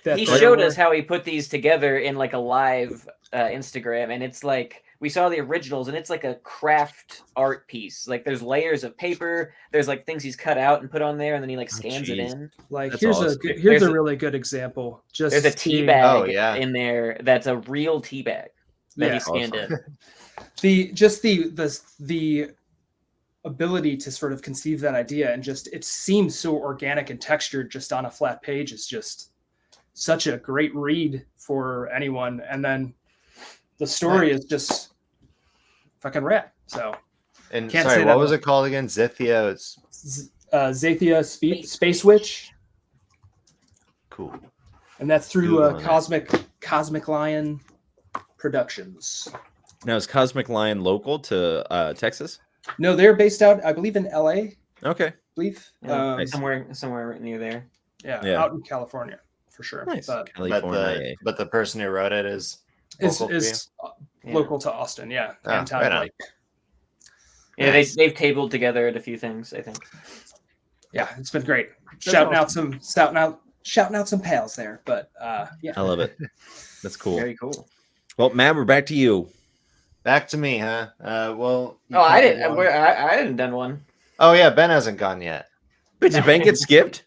He showed us how he put these together in like a live Instagram, and it's like we saw the originals, and it's like a craft art piece. Like there's layers of paper, there's like things he's cut out and put on there, and then he like scans it in. Like that's here's a really good example. Just there's a tea bag in there that's a real tea bag that he scanned in. The ability to sort of conceive that idea, and just it seems so organic and textured just on a flat page is just such a great read for anyone. And then the story is just fucking rad. So, and sorry, what was it called again? Zethia. Zethia Space Witch. Cool. And that's through Cosmic Lion Productions. Now, is Cosmic Lion local to Texas? No, they're based out, I believe, in LA. Okay. I believe. Yeah, somewhere near there. Yeah, out in California for sure. Nice. But the person who wrote it is local to Austin. Yeah, Anton right on. Blake. Yeah, they've tabled together at a few things, I think. Yeah, it's been great. Shouting out some pals there, but yeah, I love it. That's cool. Very cool. Well, Matt, we're back to you. Back to me, huh? I hadn't done one. Oh yeah, Ben hasn't gone yet. But did Ben get skipped?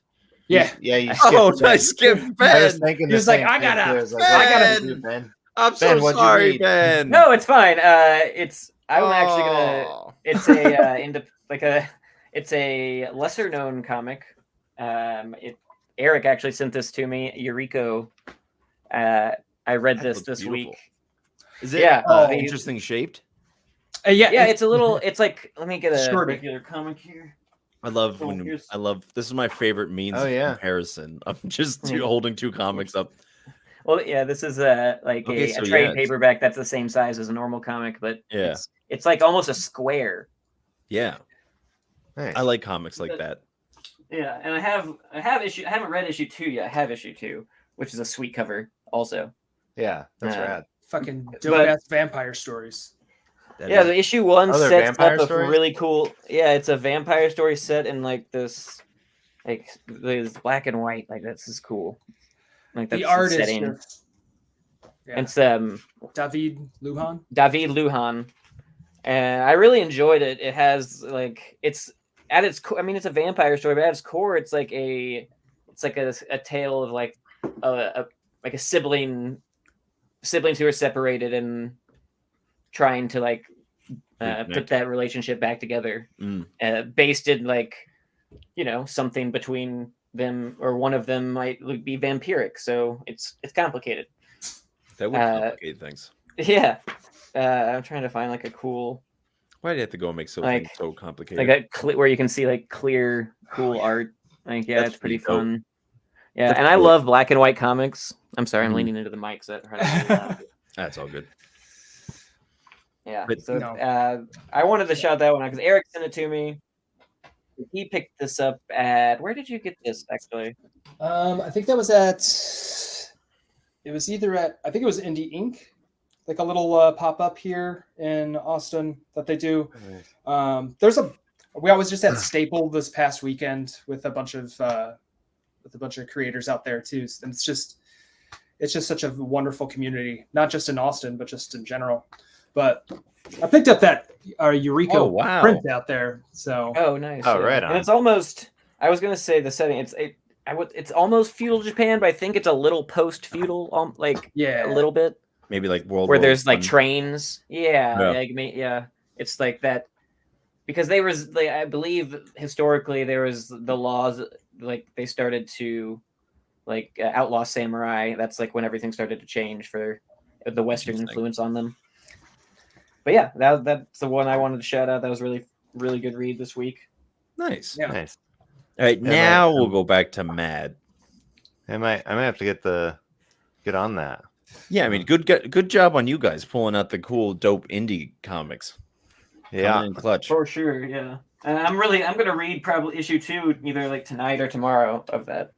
Yeah. You skipped I skipped Ben. I was thinking he was like, I gotta do Ben. I'm so sorry, Ben. No, it's fine. I'm actually gonna. It's it's a lesser known comic. Eric actually sent this to me. Eureka. I read this beautiful. Week. Is it interesting shaped? Yeah, it's a little. It's like, let me get a regular comic here. I love this is my favorite means of comparison. I'm just holding two comics up. Well, yeah, this is a trade paperback that's the same size as a normal comic, but it's like almost a square. Yeah, nice. I like comics like that. Yeah, and I haven't read issue 2 yet. I have issue 2, which is a sweet cover also. Yeah, that's rad. Fucking dope ass vampire stories. The issue 1 sets up a really cool. Yeah, it's a vampire story set in like this black and white. Like, this is cool. Like, that's the art setting. Is just, It's David Lujan, and I really enjoyed it. It has it's at its core. I mean, it's a vampire story, but at its core, it's like a tale of like a siblings who are separated and trying to put that relationship back together, based in something between them, or one of them might be vampiric, so it's complicated. That would complicate things. Yeah, I'm trying to find a cool. Why do you have to go and make something so complicated? Where you can see clear, cool art. It's pretty fun. Yeah, and I love black and white comics. I'm sorry, I'm leaning into the mic. That's all good. Yeah, I wanted to shout that one out because Eric sent it to me. He picked this up at. Where did you get this actually? I think that was at. It was either at. I think it was Indie Inc. Like a little pop up here in Austin that they do. We was just at Staple this past weekend with a bunch of creators out there too. And it's just such a wonderful community, not just in Austin, but just in general. But I picked up that Eureka print out there. So nice. Right on. And it's almost. I was gonna say the setting. It's almost feudal Japan, but I think it's a little post feudal. A little bit. Maybe like World where War there's I. trains. It's like that because they was I believe historically there was the laws they started to outlaw samurai. That's when everything started to change for the Western influence on them. But yeah, that's the one I wanted to shout out. That was really, really good read this week. Nice. Yeah. Nice. All right, now we'll go back to Mad. I might have to get on that. Yeah, I mean, good job on you guys pulling out the cool, dope indie comics. Yeah, in clutch for sure. Yeah, and I'm gonna read probably issue 2 either tonight or tomorrow of that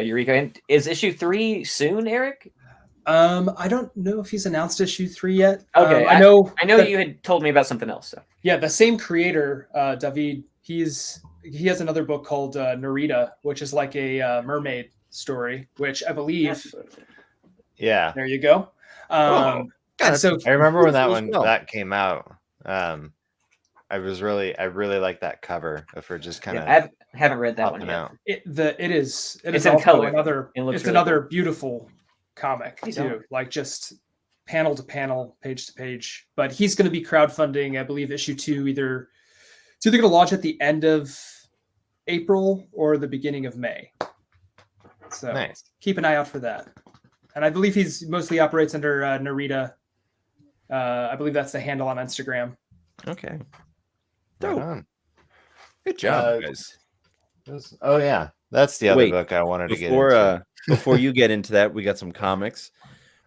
Eureka. And is issue 3 soon, Eric? I don't know if he's announced issue 3 yet. Okay, I know you had told me about something else. So yeah, the same creator, David. He has another book called Narita, which is like a mermaid story, which I believe. Yeah. There you go. And so I remember when that came out. I really like that cover of her just kind of. I haven't read that one yet. It's in color. Another beautiful comic too, just panel to panel, page to page. But he's going to be crowdfunding, I believe, issue 2 it's either going to launch at the end of April or the beginning of May. So nice. Keep an eye out for that. And I believe he's mostly operates under Narita. I believe that's the handle on Instagram. Okay. Right on. Good job, guys. That's the other book I wanted to get into. Before you get into that, we got some comics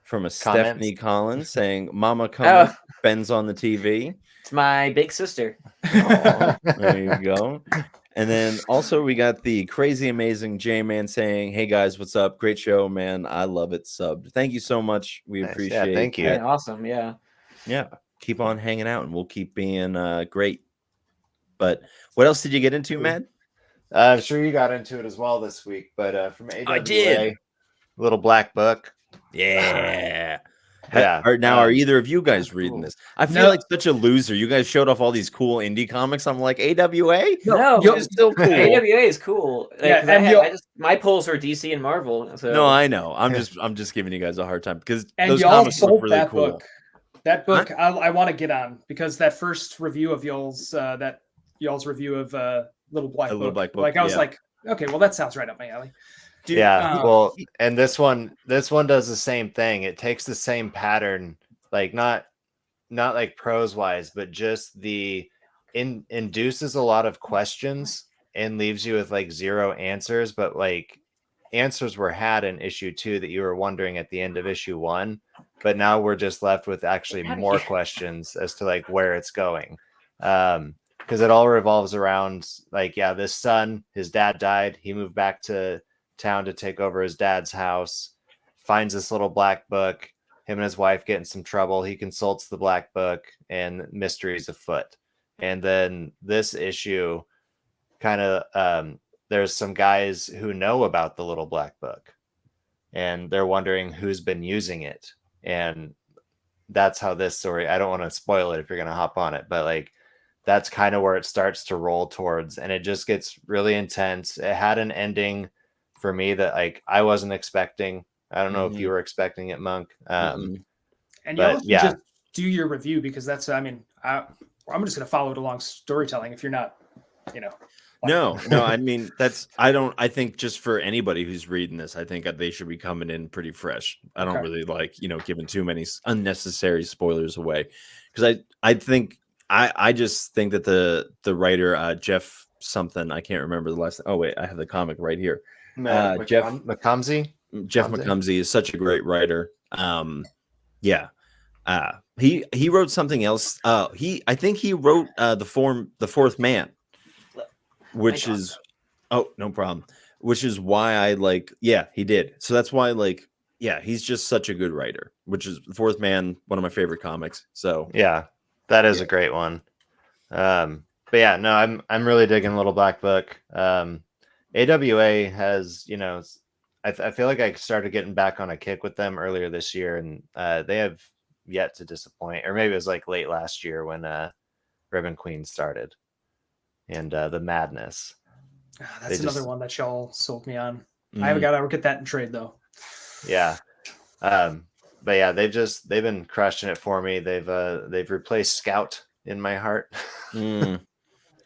from Stephanie Collins saying, "Mama come Ben's on the TV." It's my big sister. There you go. And then also we got the crazy amazing J-Man saying, "Hey guys, what's up? Great show, man. I love it. Subbed. Thank you so much. We Nice. appreciate Yeah, thank you. Yeah, awesome. Yeah. Yeah. Keep on hanging out and we'll keep being great." But what else did you get into, Matt? I'm sure you got into it as well this week, but from AWA, I did. Little Black Book. Yeah. Yeah. Are either of you guys reading cool. this? I feel like such a loser. You guys showed off all these cool indie comics. I'm like, AWA? No, it's still cool. AWA is cool. Like, Yeah, and my pulls are DC and Marvel. So. No, I know. I'm just giving you guys a hard time because and those y'all comics look sold really that cool. book. That book I want to get on because that first review of y'all's review of Little Black Book. Like I was like, okay, well that sounds right up my alley. Dude, well, and this one does the same thing. It takes the same pattern, like not like prose wise, but just induces a lot of questions and leaves you with like zero answers, but like answers were had in issue 2 that you were wondering at the end of issue 1, but now we're just left with actually more questions as to like where it's going. Because it all revolves around like, this son, his dad died, he moved back to town to take over his dad's house, finds this little black book, him and his wife get in some trouble, he consults the black book and mysteries afoot. And then this issue kind of there's some guys who know about the little black book and they're wondering who's been using it. And that's how this story, I don't want to spoil it if you're going to hop on it, but like that's kind of where it starts to roll towards, and it just gets really intense. It had an ending for me that like I wasn't expecting. I don't know if you were expecting it, Monk. And y'all should just do your review because that's, I mean, I'm just going to follow it along storytelling if you're not, No, I mean, I think just for anybody who's reading this, I think they should be coming in pretty fresh. I don't really like, giving too many unnecessary spoilers away because I just think that the writer, Jeff something, I can't remember the last. Oh wait, I have the comic right here. Jeff McComsey. Jeff McComsey is such a great writer. He wrote something else. I think he wrote the Fourth Man, which is no problem. Which is why I like. Yeah, he did. So that's why he's just such a good writer. Which is The Fourth Man, one of my favorite comics. So yeah, that is a great one. But yeah, no, I'm really digging Little Black Book. AWA has, I feel like I started getting back on a kick with them earlier this year, and they have yet to disappoint. Or maybe it was like late last year when Ribbon Queen started, and the Madness. That's another one that y'all sold me on. I haven't got to get that in trade though. Yeah, but yeah, they've been crushing it for me. They've replaced Scout in my heart.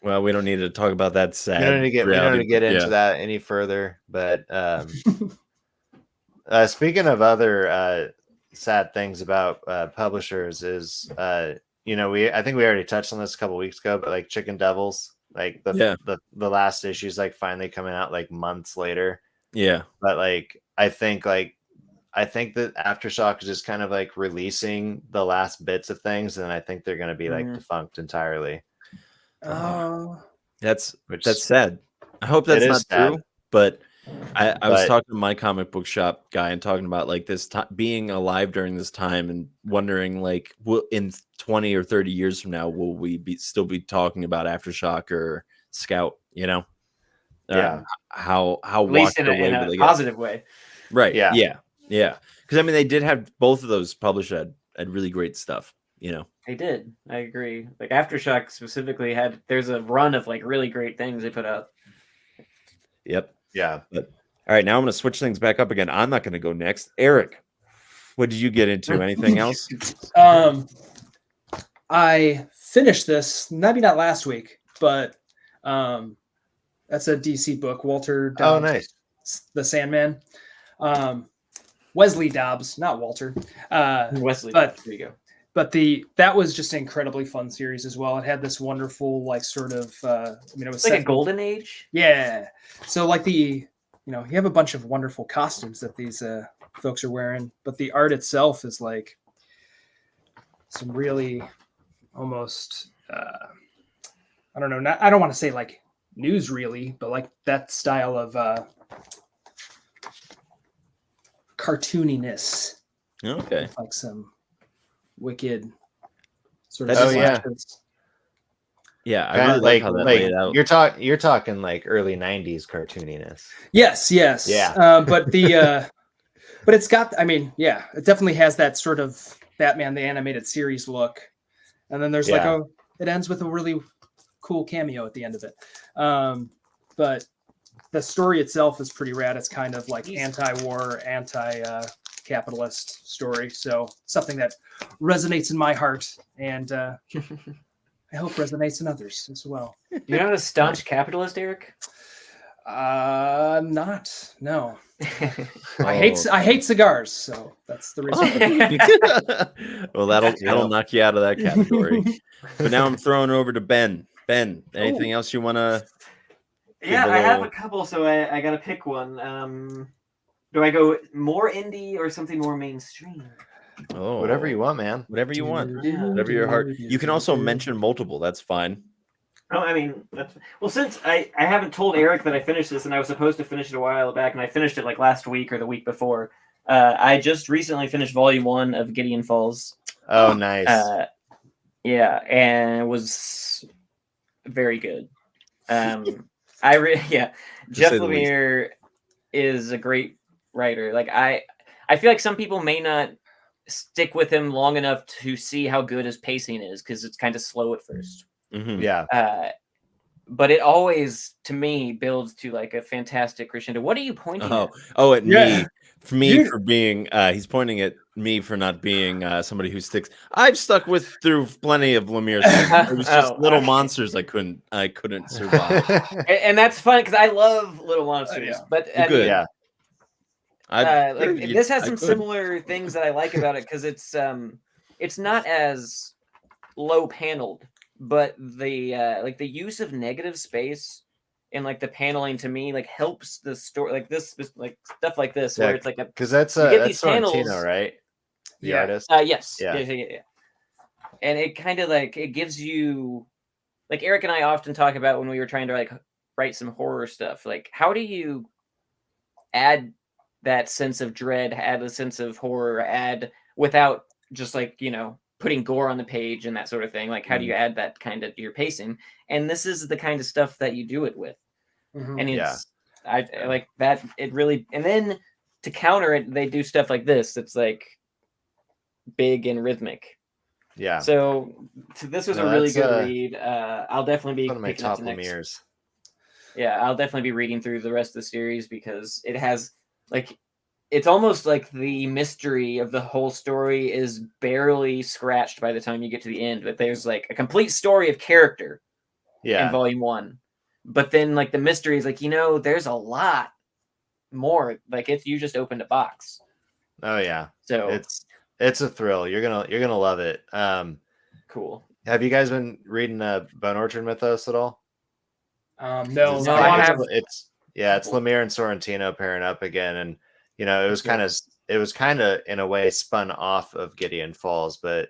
Well, we don't need to talk about that sad. We don't need to get into that any further. But speaking of other sad things about publishers, is I think we already touched on this a couple weeks ago, but like Chicken Devils, like the last issue is like finally coming out like months later. Yeah, but like I think that Aftershock is just kind of like releasing the last bits of things, and I think they're going to be like defunct entirely. That's sad. I hope that's not true. But I was talking to my comic book shop guy and talking about like this being alive during this time and wondering like, in 20 or 30 years from now, will we still be talking about Aftershock or Scout? How at least in a positive way, right? Yeah. Because I mean, they did have both of those published had really great stuff. They did. I agree. Like Aftershock specifically there's a run of like really great things they put out. Yep. Yeah. But all right, now I'm going to switch things back up again. I'm not going to go next. Eric, what did you get into? Anything else? I finished this, maybe not last week, but that's a DC book. Walter Dobbs, nice. The Sandman. Wesley Dobbs, not Walter. Wesley. But there you go. But that was just an incredibly fun series as well. It had this wonderful, like, sort of, it was like a golden age. Yeah. So like you have a bunch of wonderful costumes that these folks are wearing, but the art itself is like some really almost, I don't know. I don't want to say like newsreely, but like that style of cartooniness. Okay. Like some wicked sort of slashes. Yeah, I really like how that laid out. You're talking like early 90s cartooniness. Yes. Yeah. But the but it's got, I mean, yeah, it definitely has that sort of Batman the Animated Series look. And then there's like it ends with a really cool cameo at the end of it. But the story itself is pretty rad. It's kind of like anti-war, anti-capitalist story. So something that resonates in my heart, and I hope resonates in others as well. You're not a staunch capitalist, Eric? Not. No. I hate cigars, so that's the reason. Well, that'll knock you out of that category. But now I'm throwing over to Ben. Ben, anything else you want to? Yeah, I have a couple, so I got to pick one. Do I go more indie or something more mainstream? Oh, whatever you want, man. Whatever you want. Yeah. Whatever your heart. You can also mention multiple. That's fine. Oh, I mean, since I haven't told Eric that I finished this, and I was supposed to finish it a while back, and I finished it like last week or the week before. I just recently finished Volume 1 of Gideon Falls. Oh, nice. Yeah, and it was very good. Jeff Lemire is a great writer. Like I feel like some people may not stick with him long enough to see how good his pacing is because it's kind of slow at first. Mm-hmm. Yeah. But it always, to me, builds to like a fantastic crescendo. What are you pointing at? Oh, at me. For me, for being, he's pointing at me for not being somebody who sticks. I've stuck through plenty of Lemire's things. It was just little monsters I couldn't survive. And that's fun because I love little monsters. But good. This has some similar things that I like about it because it's not as low paneled, but the use of negative space and like the paneling to me like helps the story, like this, like stuff like this where it's like because that's Sorrentino, right? The artist. Yes. Yeah. And it kind of like it gives you, like Eric and I often talk about when we were trying to like write some horror stuff, like how do you add that sense of dread, add a sense of horror, add without just like, putting gore on the page and that sort of thing. Like, how do you add that kind of your pacing? And this is the kind of stuff that you do it with. Mm-hmm. And I like that. It really, and then to counter it, they do stuff like this. That's like big and rhythmic. Yeah. So this was a really good read. I'll definitely be one of my top Lemire's. Yeah, I'll definitely be reading through the rest of the series because it has like, it's almost like the mystery of the whole story is barely scratched by the time you get to the end, but there's like a complete story of character in Volume 1. But then like the mystery is like, there's a lot more. Like you just opened a box. Oh yeah. So it's a thrill. You're gonna love it. Cool. Have you guys been reading Bone Orchard Mythos at all? No, I have. It's Lemire and Sorrentino pairing up again, and it was kind of in a way spun off of Gideon Falls, but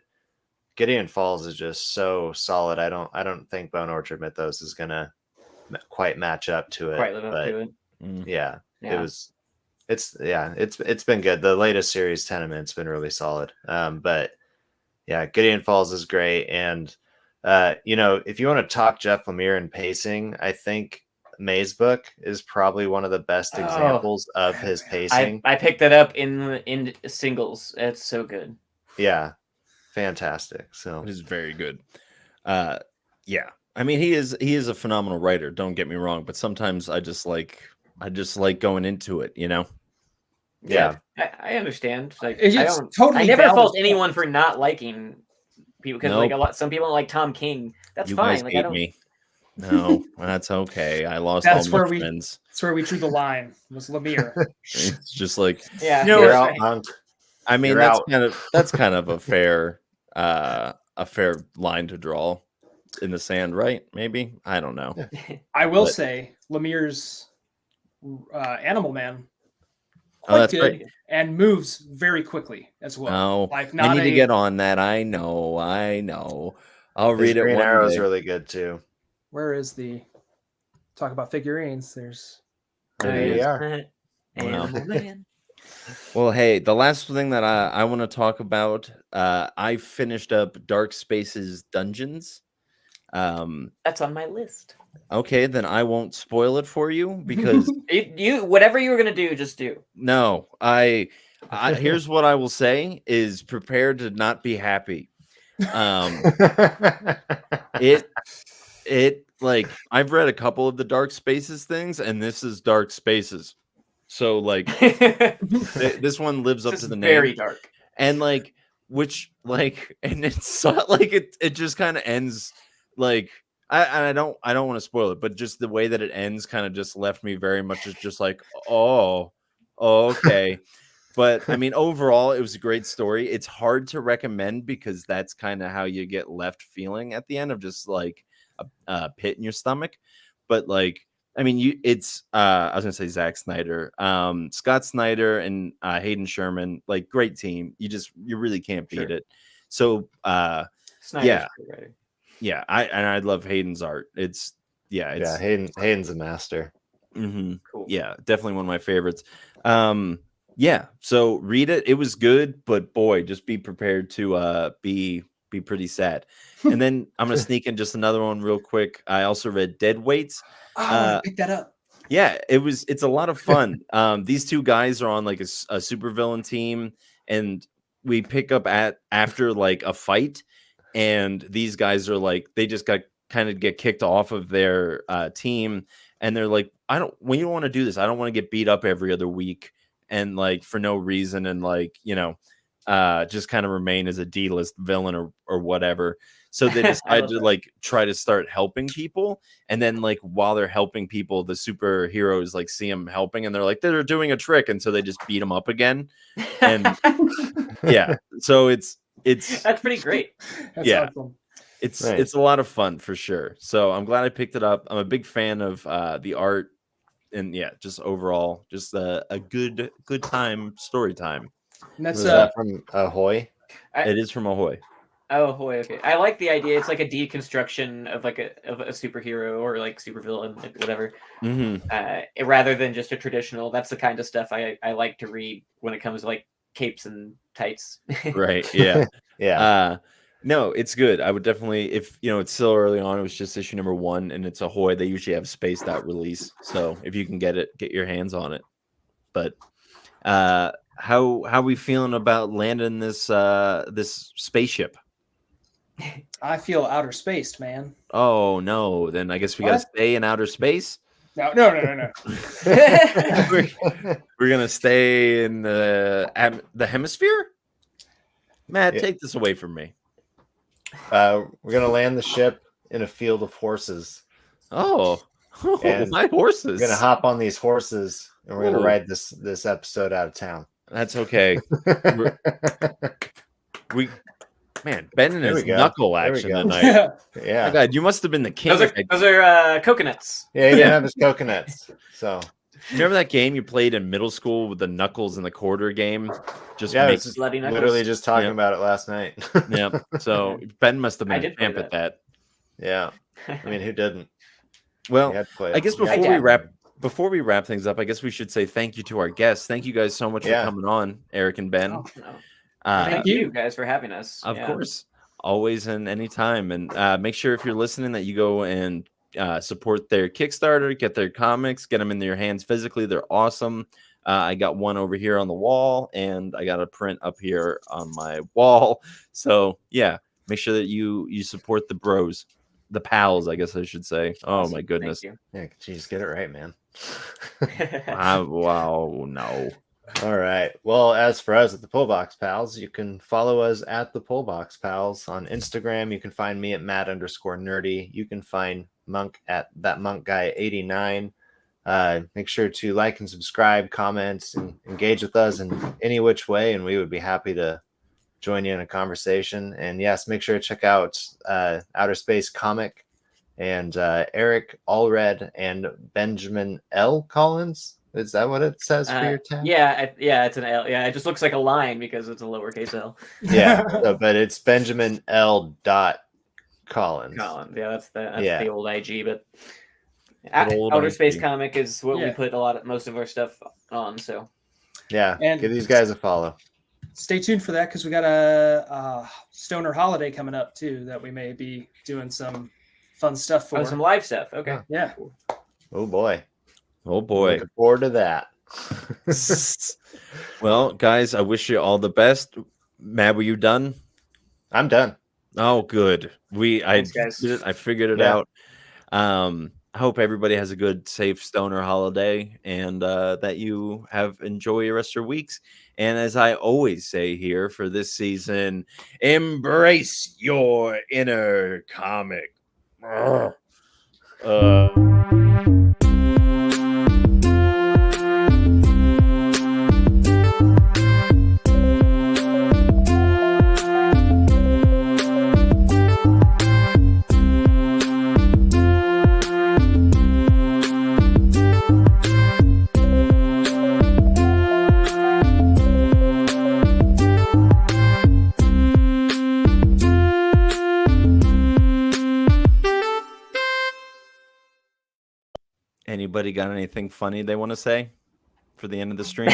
Gideon Falls is just so solid. I don't think Bone Orchard Mythos is gonna quite match up to it. Quite live up to it. Yeah, it's been good. The latest series, Tenement's been really solid. But yeah, Gideon Falls is great, and if you want to talk Jeff Lemire and pacing, I think Maze Book is probably one of the best examples of his pacing. I picked that up in singles. It's so good. Yeah, fantastic. So it is very good. Yeah, I mean he is a phenomenal writer. Don't get me wrong, but sometimes I just like going into it. Yeah, I understand. Like I never fault anyone for not liking people because some people don't like Tom King. That's fine. Guys hate me. No, that's okay. I lost all my friends. That's where we drew the line. Was Lemire. It's just like you're out, punk. I mean, that's kind of a fair line to draw in the sand, right? Maybe, I don't know. I will say Lemire's Animal Man that's good right. And moves very quickly as well. I need to get on that. I know. I'll read it. Green Arrow is really good too. Where is the talk about figurines, there's There you are. Animal Man. Well, hey, the last thing that I want to talk about, I finished up Dark Spaces Dungeons. That's on my list. Okay, then I won't spoil it for you because you whatever you were gonna do, just do. no, I here's what I will say is prepare to not be happy. It like I've read a couple of the Dark Spaces things, and this is Dark Spaces. So like this one lives up to the name. Very dark. And like which like and it's like it just kind of ends like I don't want to spoil it, but just the way that it ends kind of just left me very much as just like, oh okay. But I mean, overall, it was a great story. It's hard to recommend because that's kind of how you get left feeling at the end of just like a pit in your stomach. But like, I mean, it's I was gonna say Zack Snyder, Scott Snyder, and Hayden Sherman, like great team. You really can't beat it. So Snyder's yeah, I love Hayden's art. Hayden's a master. Mm-hmm. Cool. Yeah, definitely one of my favorites. Yeah, so read it. It was good, but boy, just be prepared to be pretty sad. And then I'm gonna sneak in just another one real quick. I also read Dead Weights. I picked that up. Yeah, it's a lot of fun. These two guys are on like a supervillain team, and we pick up after like a fight, and these guys are like they just got kind of get kicked off of their team, and they're like, when you want to do this, I don't want to get beat up every other week and like for no reason, and like just kind of remain as a D-list villain or whatever. So they decide to like try to start helping people, and then like while they're helping people, the superheroes like see them helping, and they're like they're doing a trick, and so they just beat them up again. And yeah, so it's that's pretty great. That's awesome. It's a lot of fun for sure. So I'm glad I picked it up. I'm a big fan of the art, and yeah, just overall, just a good time, story time. And that's that from Ahoy. It is from Ahoy. Oh, Ahoy. Okay, I like the idea. It's like a deconstruction of like a superhero or like supervillain, like whatever. Mm-hmm. Rather than just a traditional. That's the kind of stuff I like to read when it comes to like capes and tights. Right. Yeah. Yeah. No, it's good. I would definitely, if it's still early on, it was just issue number 1, and it's Ahoy. They usually have spaced out release, so if you can get your hands on it. But how we feeling about landing this this spaceship? I feel outer spaced, man. Oh no, then I guess we gotta stay in outer space. No. We're gonna stay in the hemisphere. Matt, take this away from me. We're gonna land the ship in a field of horses. Oh, my horses! We're gonna hop on these horses, and we're gonna ride this episode out of town. That's okay. Man, Ben and his knuckle action tonight. Yeah. Oh God, you must have been the king. Those are coconuts. Yeah, he didn't have his coconuts. So remember that game you played in middle school with the knuckles in the quarter game? Literally just talking about it last night. Yeah. So Ben must have been a champ at that. Yeah. I mean, who didn't? Well, I guess before we wrap things up, I guess we should say thank you to our guests. Thank you guys so much for coming on, Eric and Ben. Oh, no. Thank you guys for having us. Of course, always and anytime. And make sure if you're listening that you go and support their Kickstarter, get their comics, get them in your hands physically. They're awesome. I got one over here on the wall, and I got a print up here on my wall. So yeah, make sure that you support the bros, the pals, I guess I should say. Oh my goodness. Yeah, geez, get it right, man. Wow, no. All right. Well, as for us at the Pullbox Pals, you can follow us at the Pullbox Pals on Instagram. You can find me at Matt_nerdy. You can find Monk at ThatMonkGuy89. Make sure to like and subscribe, comments, and engage with us in any which way, and we would be happy to join you in a conversation. And yes, make sure to check out Outer Space Comic and Eric Allred and Benjamin L. Collins. Is that what it says for your tab? Yeah, it's an L. Yeah, it just looks like a line because it's a lowercase L. Yeah, but it's Benjamin L. Collins. Yeah, that's the old IG. But Outer Space Comic is what we put most of our stuff on. So yeah, and give these guys a follow. Stay tuned for that because we got a Stoner holiday coming up too that we may be doing some fun stuff for. Some live stuff. Okay. Yeah. Oh boy. Looking forward to that. Well, guys, I wish you all the best. Matt, were you done? I'm done. Oh, good. Thanks, guys. I figured it out. I hope everybody has a good, safe stoner holiday and that you enjoy your rest of your weeks. And as I always say here for this season, embrace your inner comic. Anybody got anything funny they want to say for the end of the stream?